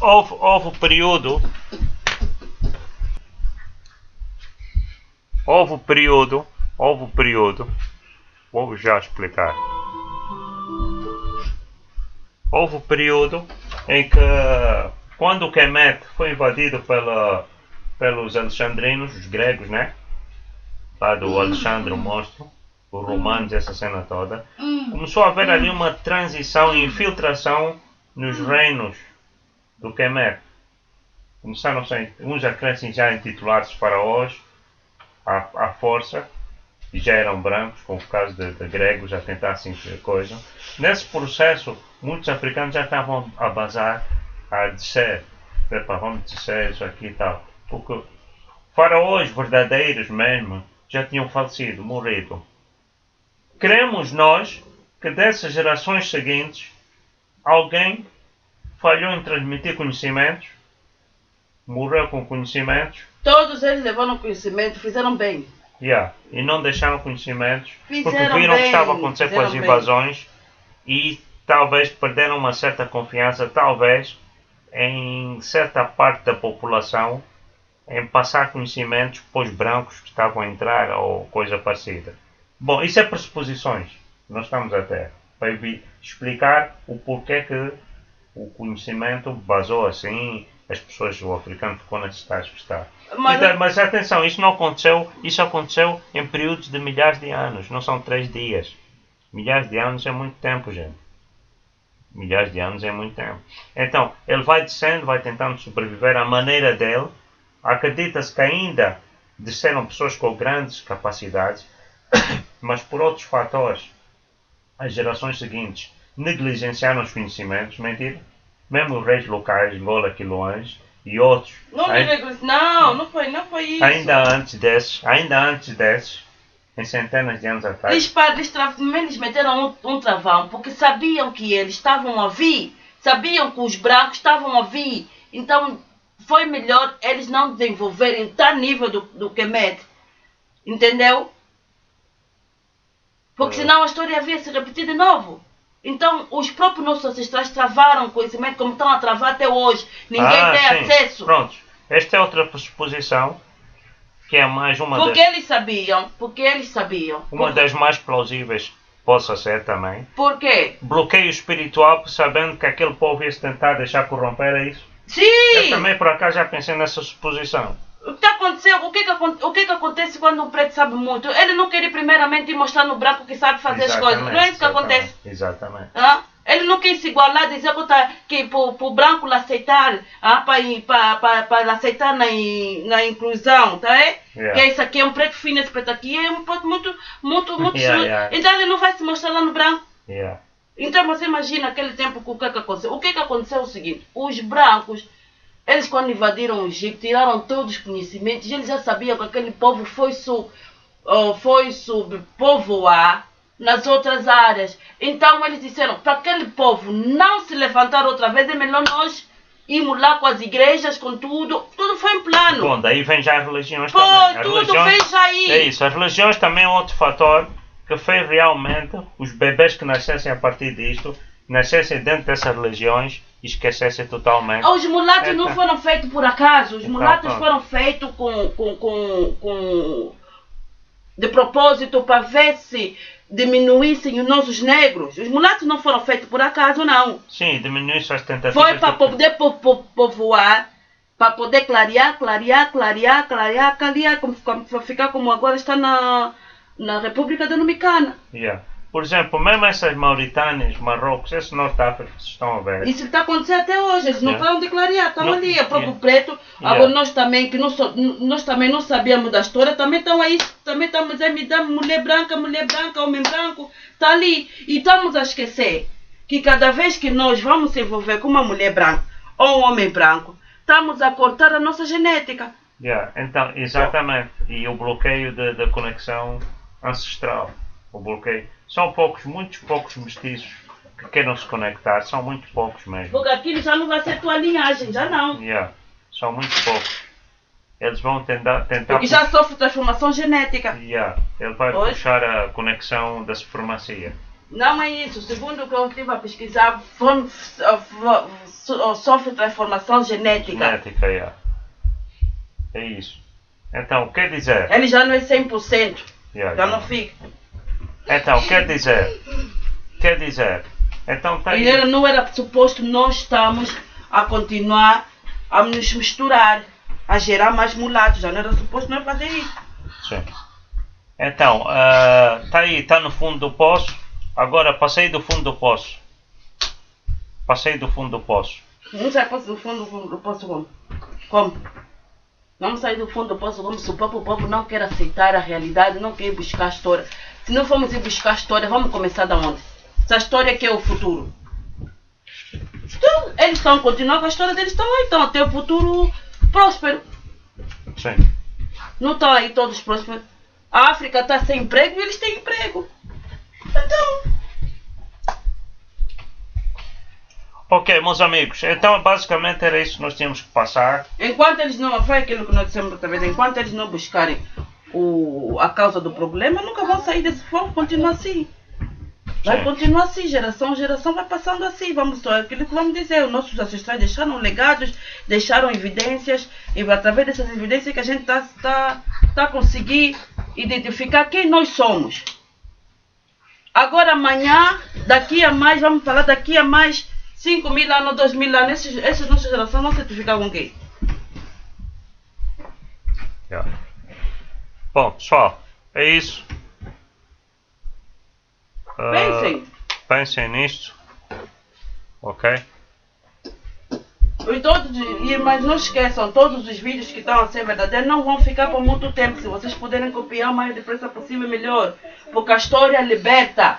houve o período vou já explicar. Houve o período em que quando o Kemet foi invadido pelos alexandrinos, os gregos, né? Lá do Alexandre, o monstro, os romanos, essa cena toda, começou a haver ali uma transição e infiltração nos reinos do Kemet. Começaram uns a querer já intitular-se faraós à força, e já eram brancos, com o caso de gregos, a tentar assim coisa. Nesse processo, muitos africanos já estavam a bazar, a descer. Vamos descer isso aqui e tal. Porque faraós verdadeiros mesmo já tinham falecido, morrido. Queremos nós que dessas gerações seguintes alguém falhou em transmitir conhecimentos, morreu com conhecimentos. Todos eles levaram conhecimento, fizeram bem. E não deixaram conhecimentos porque Fizeram viram o que bem, estava a acontecer com as fizeram bem. invasões e talvez perderam uma certa confiança, talvez, em certa parte da população em passar conhecimentos para os brancos que estavam a entrar ou coisa parecida. Bom, isso é pressuposições. Nós estamos até para explicar o porquê que o conhecimento basou assim, as pessoas, o africano ficou nesse estágio que está. Mas atenção, isso não aconteceu, isso aconteceu em períodos de milhares de anos, não são 3 dias. Milhares de anos é muito tempo, gente. Milhares de anos é muito tempo. Então, ele vai descendo, vai tentando sobreviver à maneira dele. Acredita-se que ainda desceram pessoas com grandes capacidades, mas por outros fatores, as gerações seguintes negligenciaram os conhecimentos, mentira. Mesmo os reis locais, Gola, Quiloães e outros. Não foi isso. Ainda antes desses, em centenas de anos atrás. Eles meteram um travão, porque sabiam que eles estavam a vir, sabiam que os brancos estavam a vir, então foi melhor eles não desenvolverem tal nível do Kemet, entendeu? Porque senão a história havia se repetir de novo. Então os próprios nossos ancestrais travaram o conhecimento como estão a travar até hoje. Ninguém tem acesso. Pronto, esta é outra pressuposição, que é mais uma porque eles sabiam. Uma das mais plausíveis possa ser também. Por quê? Bloqueio espiritual, sabendo que aquele povo ia se tentar deixar corromper, é isso? Sim! Eu também por acaso já pensei nessa suposição. O que aconteceu? O que acontece quando o preto sabe muito? Ele não quer primeiramente mostrar no branco que sabe fazer as coisas. Não é isso que acontece? Exatamente. Ele não quer se igualar, dizer que para o branco aceitar, para aceitar na inclusão, tá? Que isso aqui é um preto fino, esse preto aqui é um preto muito Então ele não vai se mostrar lá no branco. Então você imagina aquele tempo o que aconteceu. O que aconteceu é o seguinte: os brancos, eles quando invadiram o Egito, tiraram todos os conhecimentos, eles já sabiam que aquele povo foi subpovoar nas outras áreas. Então eles disseram, para aquele povo não se levantar outra vez, é melhor nós irmos lá com as igrejas, com tudo foi em plano. Bom, daí vem já as religiões também. Tudo vem já aí. É isso, as religiões também é outro fator que fez realmente os bebês que nascessem a partir disto, nascessem dentro dessas religiões e esquecessem totalmente. Os mulatos não foram feitos por acaso, os mulatos foram feitos de propósito para ver se diminuíssem os nossos negros. Os mulatos não foram feitos por acaso, não. Sim, diminuíssem as tentativas. Foi para poder povoar, para poder clarear, como ficar como agora está na República Dominicana. Por exemplo, mesmo essas Mauritânias, Marrocos, esse Norte da África que vocês estão a ver. Isso está acontecendo até hoje, eles não param de clarear, estão ali, é próprio preto. Agora nós também, nós também não sabíamos da história, também estão aí, também estamos a me dar mulher branca, homem branco, está ali. E estamos a esquecer que cada vez que nós vamos se envolver com uma mulher branca ou um homem branco, estamos a cortar a nossa genética. Então, exatamente. E o bloqueio da conexão ancestral. O bloqueio. São muitos poucos mestiços que queiram se conectar. São muito poucos mesmo. Porque aquilo já não vai ser tua linhagem, já não. São muito poucos. Eles vão tentar... Porque já sofre transformação genética. Ele vai puxar a conexão da supremacia. Não é isso. Segundo o que eu estive a pesquisar, sofre transformação genética. É isso. Então, quer dizer... Ele já não é 100%. Já não fica. Então, quer dizer, então tá aí. Ele não era suposto nós estamos a continuar a nos misturar, a gerar mais mulatos, já não era suposto nós fazer isso. Sim. Então, tá aí, tá no fundo do poço, agora passei do fundo do poço. Não sai do fundo do poço como? Vamos sair do fundo do poço como se o próprio povo não quer aceitar a realidade, não quer buscar a história. Se não formos ir buscar a história, vamos começar da onde? Essa história que é o futuro. Então, eles estão continuando com a história deles, estão aí, estão a ter o futuro próspero. Sim. Não estão aí todos prósperos. A África está sem emprego e eles têm emprego. Então... Ok, meus amigos, então basicamente era isso que nós tínhamos que passar. Enquanto eles não... Foi aquilo que nós dissemos outra vez. Enquanto eles não buscarem a causa do problema, nunca vão sair desse fogo, continuar assim. Vai continuar assim, geração a geração vai passando assim. Aquilo que vamos dizer, os nossos ancestrais deixaram legados, deixaram evidências, e através dessas evidências que a gente está a conseguir identificar quem nós somos. Agora amanhã, vamos falar daqui a mais 5.000 anos, 2.000 anos, essas nossas gerações vão certificar com quem? Bom, pessoal, é isso. Pensem nisto. Ok? Mas não esqueçam, todos os vídeos que estão a ser verdadeiros não vão ficar por muito tempo. Se vocês puderem copiar o mais depressa possível, melhor. Porque a história liberta.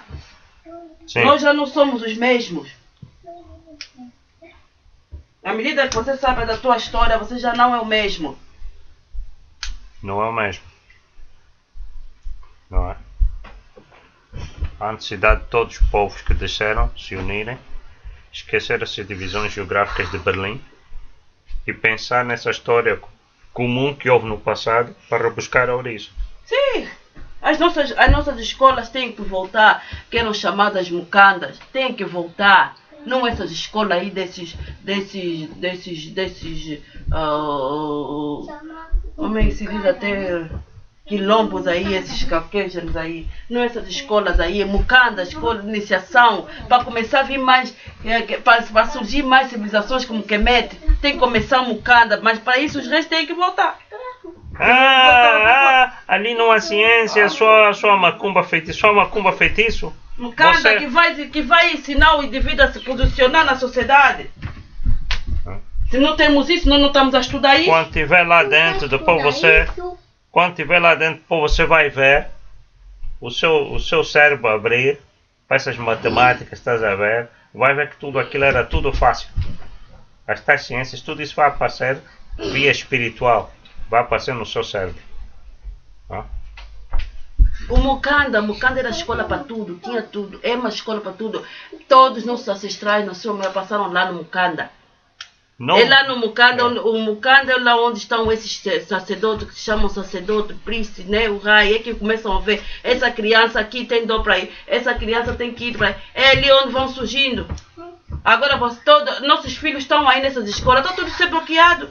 Sim. Nós já não somos os mesmos. À medida que você sabe da tua história, você já não é o mesmo. Não é o mesmo. Não é? Há necessidade de todos os povos que desceram se unirem, esquecer essas divisões geográficas de Berlim e pensar nessa história comum que houve no passado para buscar a origem. Sim! As nossas escolas têm que voltar, que eram chamadas mucandas, têm que voltar. Não essas escolas aí como é que se diz até quilombos aí, esses caquejos aí, não essas escolas aí, mucandas, escola de iniciação, para começar a vir mais, para surgir mais civilizações como Kemet, tem que começar a mucanda, mas para isso os reis têm que voltar. Ali não há ciência, só macumba feitiço. Mucanda que vai ensinar o indivíduo a se posicionar na sociedade. Se não temos isso, nós não estamos a estudar isso. Quando estiver lá dentro, depois você vai ver o seu cérebro abrir para essas matemáticas, estás a ver? Vai ver que tudo aquilo era tudo fácil. As tais ciências, tudo isso vai aparecer via espiritual. Vai aparecer no seu cérebro. O Mukanda era escola para tudo, tinha tudo, é uma escola para tudo. Todos os nossos ancestrais passaram lá no Mukanda. É lá no Mukanda, o Mukanda é lá onde estão esses sacerdotes que se chamam sacerdote, príncipe, né, o rei, é que começam a ver, essa criança aqui tem dor para ir, essa criança tem que ir para ir, é ali onde vão surgindo. Agora nossos filhos estão aí nessas escolas, está tudo ser bloqueado.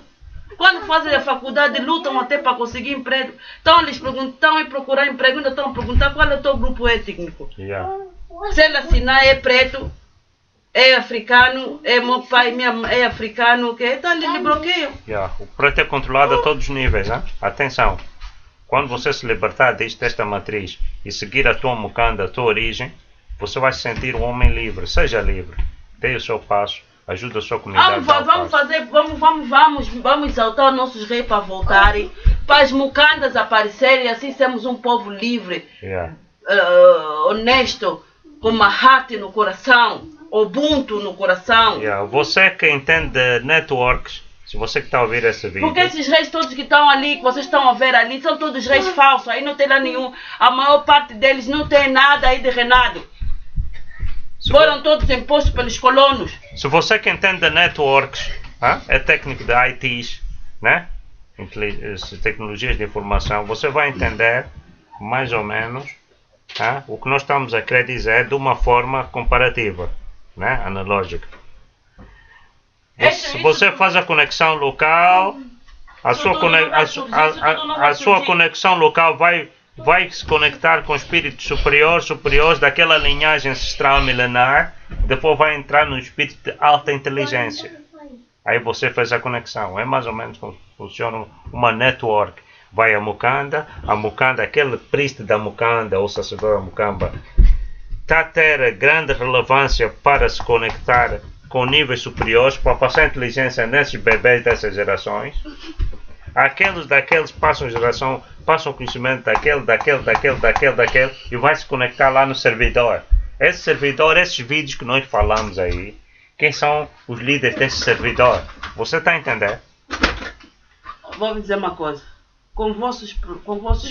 Quando fazem a faculdade, lutam até para conseguir emprego. Estão a procurar emprego, ainda estão a perguntar qual é o teu grupo étnico. Se ele assinar é preto, é africano, é meu pai, minha mãe é africano, que então ele bloqueia. O preto é controlado a todos os níveis, hein? Atenção, quando você se libertar desta matriz e seguir a tua mukanda, a tua origem, você vai se sentir um homem livre. Seja livre, dê o seu passo, ajude a sua comunidade. Vamos exaltar os nossos reis para voltarem, para as mucandas aparecerem, assim sermos um povo livre, honesto, com Mahat no coração, Ubuntu no coração. Você que entende de networks, se você que está a ouvir esse vídeo... Porque esses reis todos que estão ali, que vocês estão a ver ali, são todos reis falsos, aí não tem lá nenhum, a maior parte deles não tem nada aí de renado. Foram todos impostos pelos colonos. Se você que entende de networks, é técnico de ITs, né? Tecnologias de informação, você vai entender mais ou menos o que nós estamos a querer dizer de uma forma comparativa, né? Analógica. Você faz a conexão local, a sua conexão local vai se conectar com espíritos superiores daquela linhagem ancestral milenar, depois vai entrar no espírito de alta inteligência. Aí você faz a conexão. É mais ou menos como funciona uma network. Vai a Mukanda, aquele príncipe da Mukanda ou sacerdote da Mukamba está a ter grande relevância para se conectar com níveis superiores, para passar inteligência nesses bebês dessas gerações. Aqueles daqueles passam geração, passam conhecimento daquele e vai se conectar lá no servidor. Esse servidor, esses vídeos que nós falamos aí, quem são os líderes desse servidor? Você está a entender? Vou dizer uma coisa. com vossos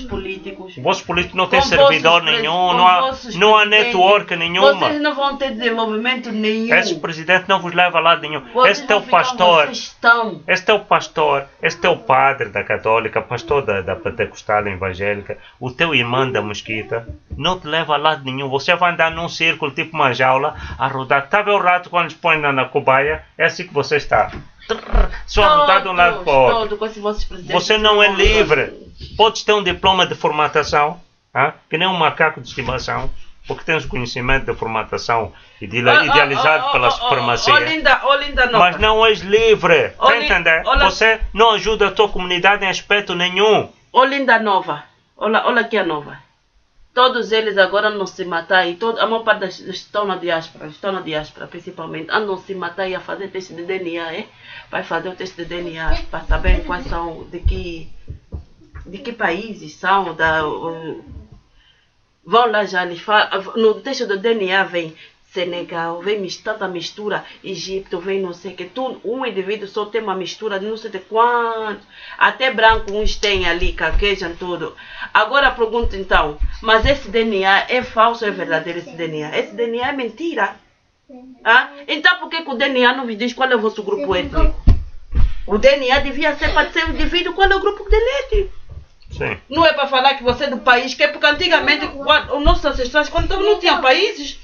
políticos. Vossos políticos não têm com servidor vossos nenhum, com não há vossos network presidentes. nenhuma. Vocês não vão ter desenvolvimento nenhum. Esse presidente não vos leva a lado nenhum. Vocês Esse teu vão ficar onde pastor, vocês estão. esse teu pastor, esse teu padre da católica, pastor da pentecostal evangélica, o teu irmão da mesquita, não te leva a lado nenhum. Você vai andar num círculo, tipo uma jaula, a rodar. Tá vendo o rato quando eles põem na cobaia? É assim que você está. Só a rodar de um lado para o outro. Você não é livre. Podes ter um diploma de formatação, que nem um macaco de estimação, porque tens o conhecimento da formatação idealizado pela supremacia. Mas não és livre. Está a entender? Você não ajuda a tua comunidade em aspecto nenhum. Olinda Nova. Olha aqui a nova. Todos eles agora andam se matar e a maior parte das estão na diáspora principalmente, andam se matar e a fazer teste de DNA, Vai fazer o teste de DNA para saber quais são, de que países são, vão lá já, eles falam, no teste do DNA vem Senegal, vem tanta mistura, Egito, vem não sei o que, tudo, um indivíduo só tem uma mistura de não sei de quanto, até branco uns têm ali, caquejam tudo. Agora pergunto então, mas esse DNA é falso ou é verdadeiro esse DNA? Esse DNA é mentira. Então por que o DNA não me diz qual é o vosso grupo étnico? O DNA devia ser para ser o indivíduo qual é o grupo dele. Sim. Não é para falar que você é do país, que é porque antigamente os nossos ancestrais, quando não tinham países,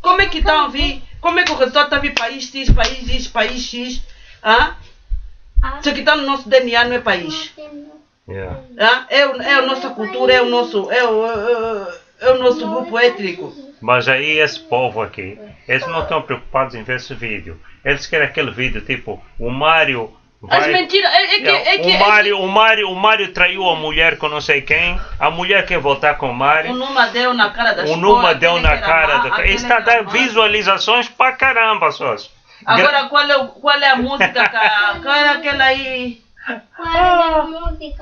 como é que estão a vir? Como é que o resultado está a vir país X, país X? Isso que está no nosso DNA não é país. Yeah. É a nossa cultura, é o nosso grupo étnico. Mas aí esse povo aqui, eles não estão preocupados em ver esse vídeo. Eles querem aquele vídeo tipo, o Mário vai... As mentiras, o Mário traiu a mulher com não sei quem, a mulher quer voltar com o Mário. O Numa deu na cara da O Numa deu na cara da... Isso está a dar visualizaões pra caramba, sós. Agora qual é a música? Qual é aquela aí?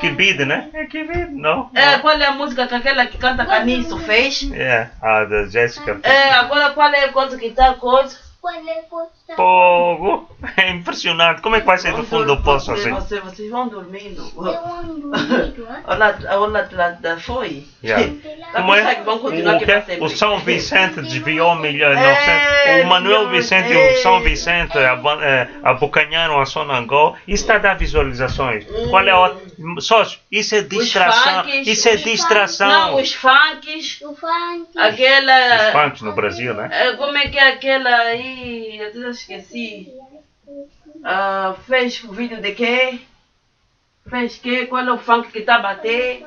Que bid, né? É que bid, não? Qual é a música que aquela que canta Caniço fez? A da Jéssica. Agora qual é a coisa que está coisa? Fogo! É impressionante. Como é que vai ser do fundo do poço assim? Vocês vão dormindo. Olha, foi. Como é? Vão continuar O São Vicente desviou milhões. O Manuel Vicente e o São Vicente abocanharam a Sonangol. Isso está a dar visualizações. Qual é a... Sócio, isso é distração. Isso é distração. Não, os funks. Aquela... Os funks no Brasil, né? Como é que é aquela aí? Eu já esqueci. Fez o vídeo de quê? Fez que? Qual é o funk que está a bater?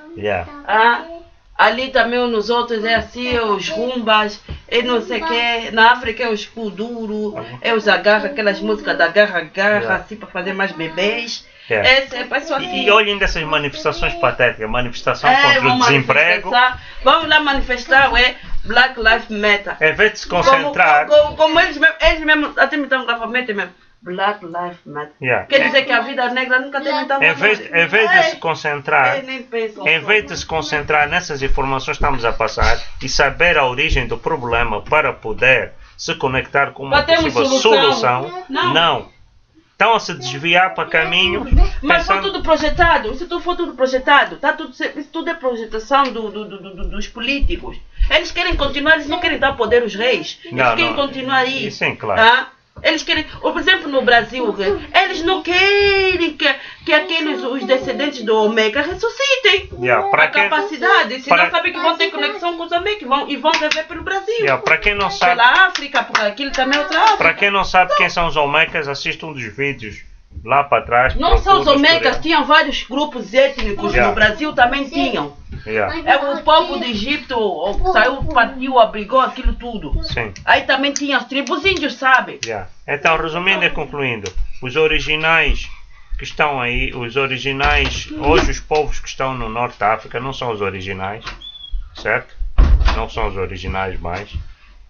Ali também nos outros é assim, os rumbas, e não sei o que. Na África é os kuduro, é os agarra, aquelas músicas da garra, assim para fazer mais bebês. Assim. E olhem dessas manifestações patéticas, manifestação contra o desemprego. Vamos lá manifestar, Black Lives Matter. Em vez de se concentrar. Como eles mesmos até me dão gravamento mesmo. Black Lives Matter. Quer dizer que a vida negra nunca tem muita Em vez de se concentrar, em vez de se concentrar nessas informações que estamos a passar e saber a origem do problema para poder se conectar com uma possível solução, não. Estão a se desviar para caminhos. Mas foi tudo projetado. Isso tudo foi tudo projetado. Isso tudo é projetação dos políticos. Eles querem continuar, eles não querem dar poder aos reis. Eles querem continuar aí. Sim, claro. Eles querem, por exemplo, no Brasil, eles não querem que os descendentes do Omega ressuscitem a capacidade, senão sabem que vão ter conexão com os Omega e vão viver pelo Brasil. Para quem não sabe, pela África, porque aquilo também é outra África. Para quem não sabe quem são os Omegas, assista um dos vídeos lá para trás. Não são os Omegas, tinham vários grupos étnicos no Brasil, também tinham. O povo do Egito saiu, partiu, abrigou aquilo tudo. Sim. Aí também tinha as tribos índios, sabe? Então, resumindo e concluindo, os originais que estão aí, hoje os povos que estão no Norte da África não são os originais, certo? Não são os originais mais,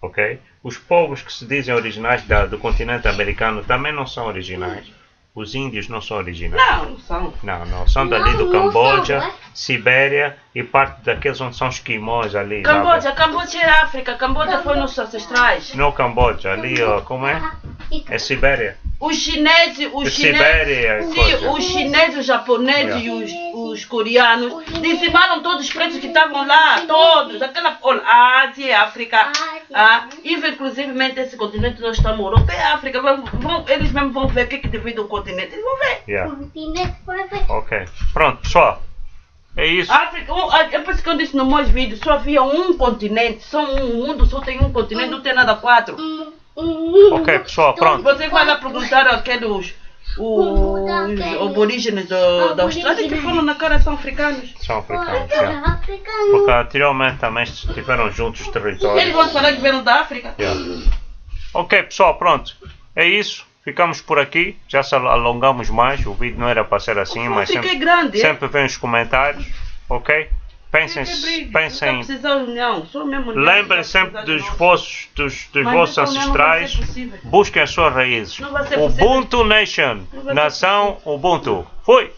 ok? Os povos que se dizem originais do continente americano também não são originais. Os índios não são originais. Não são. Não, são dali do Camboja, Sibéria e parte daqueles onde são esquimós ali. Camboja é África, Camboja foi nossos ancestrais. Não Camboja, ali, como é? É Sibéria. Os chineses, Sibéria, coisa. os chineses, os japoneses e os coreanos dizimaram todos os pretos que estavam lá, todos, aquela Ásia, África, inclusive esse continente nós estamos, Europa e África, eles mesmos vão ver o que divide o continente, eles vão ver. Yeah. Ok, pronto, pessoal, é isso. África, é por isso que eu disse no meus vídeos, só havia um continente, só o mundo só tem um continente, não tem nada quatro. Ok, pessoal, pronto. Você vai lá perguntar aqueles os aborígenes da Austrália que falam na cara são africanos. São africanos, yeah. Porque anteriormente também estiveram juntos os territórios. Eles vão falar que vieram da África. Yeah. Ok, pessoal, pronto. É isso. Ficamos por aqui. Já se alongamos mais. O vídeo não era para ser assim, mas sempre, grande, sempre vem os comentários. Ok? Pensem. Lembrem sempre dos vossos ancestrais. Busquem as suas raízes. Ubuntu Nation. Nação Ubuntu. Fui!